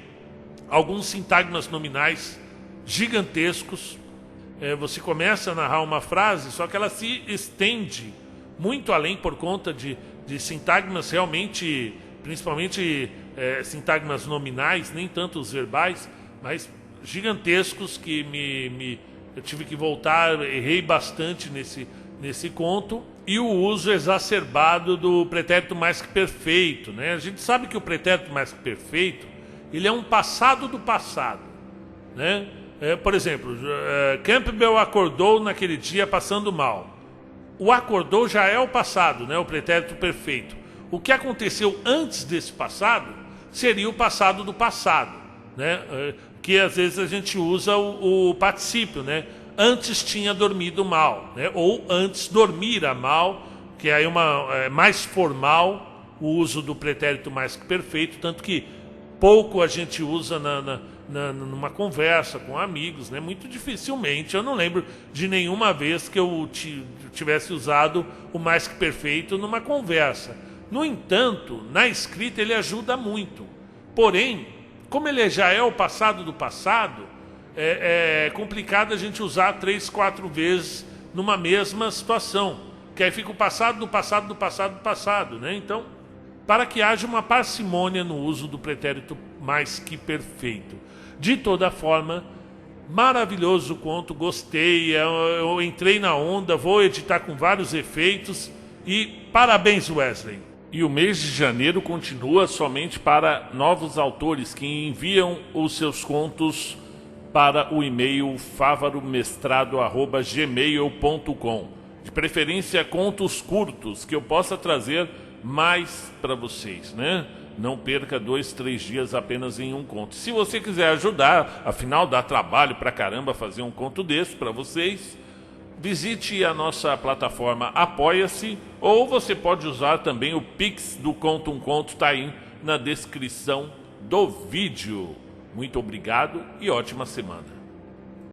alguns sintagmas nominais gigantescos. Você começa a narrar uma frase, só que ela se estende muito além por conta de sintagmas realmente, principalmente sintagmas nominais, nem tanto os verbais, mas gigantescos que eu tive que voltar, errei bastante nesse conto. E o uso exacerbado do pretérito mais que perfeito, né? A gente sabe que o pretérito mais que perfeito, ele é um passado do passado, né? Por exemplo, Campbell acordou naquele dia passando mal. O acordou já é o passado, né? O pretérito perfeito. O que aconteceu antes desse passado seria o passado do passado, né? Que às vezes a gente usa o particípio, né? Antes tinha dormido mal, né? Ou antes dormira mal, que aí é mais formal o uso do pretérito mais que perfeito, tanto que pouco a gente usa numa conversa com amigos, né? Muito dificilmente, eu não lembro de nenhuma vez que eu tivesse usado o mais que perfeito numa conversa. No entanto, na escrita ele ajuda muito. Porém, como ele já é o passado do passado, é complicado a gente usar 3, 4 vezes numa mesma situação, que aí fica o passado do passado do passado do passado, né? Então, para que haja uma parcimônia no uso do pretérito mais que perfeito. De toda forma, maravilhoso conto, gostei, eu entrei na onda, vou editar com vários efeitos e parabéns, Wesley. E o mês de janeiro continua somente para novos autores que enviam os seus contos para o e-mail favaromestrado@gmail.com. De preferência, contos curtos, que eu possa trazer mais para vocês, né? Não perca 2, 3 dias apenas em um conto. Se você quiser ajudar, afinal dá trabalho pra caramba fazer um conto desse para vocês, visite a nossa plataforma Apoia-se, ou você pode usar também o Pix do Conto um Conto, tá aí na descrição do vídeo. Muito obrigado e ótima semana.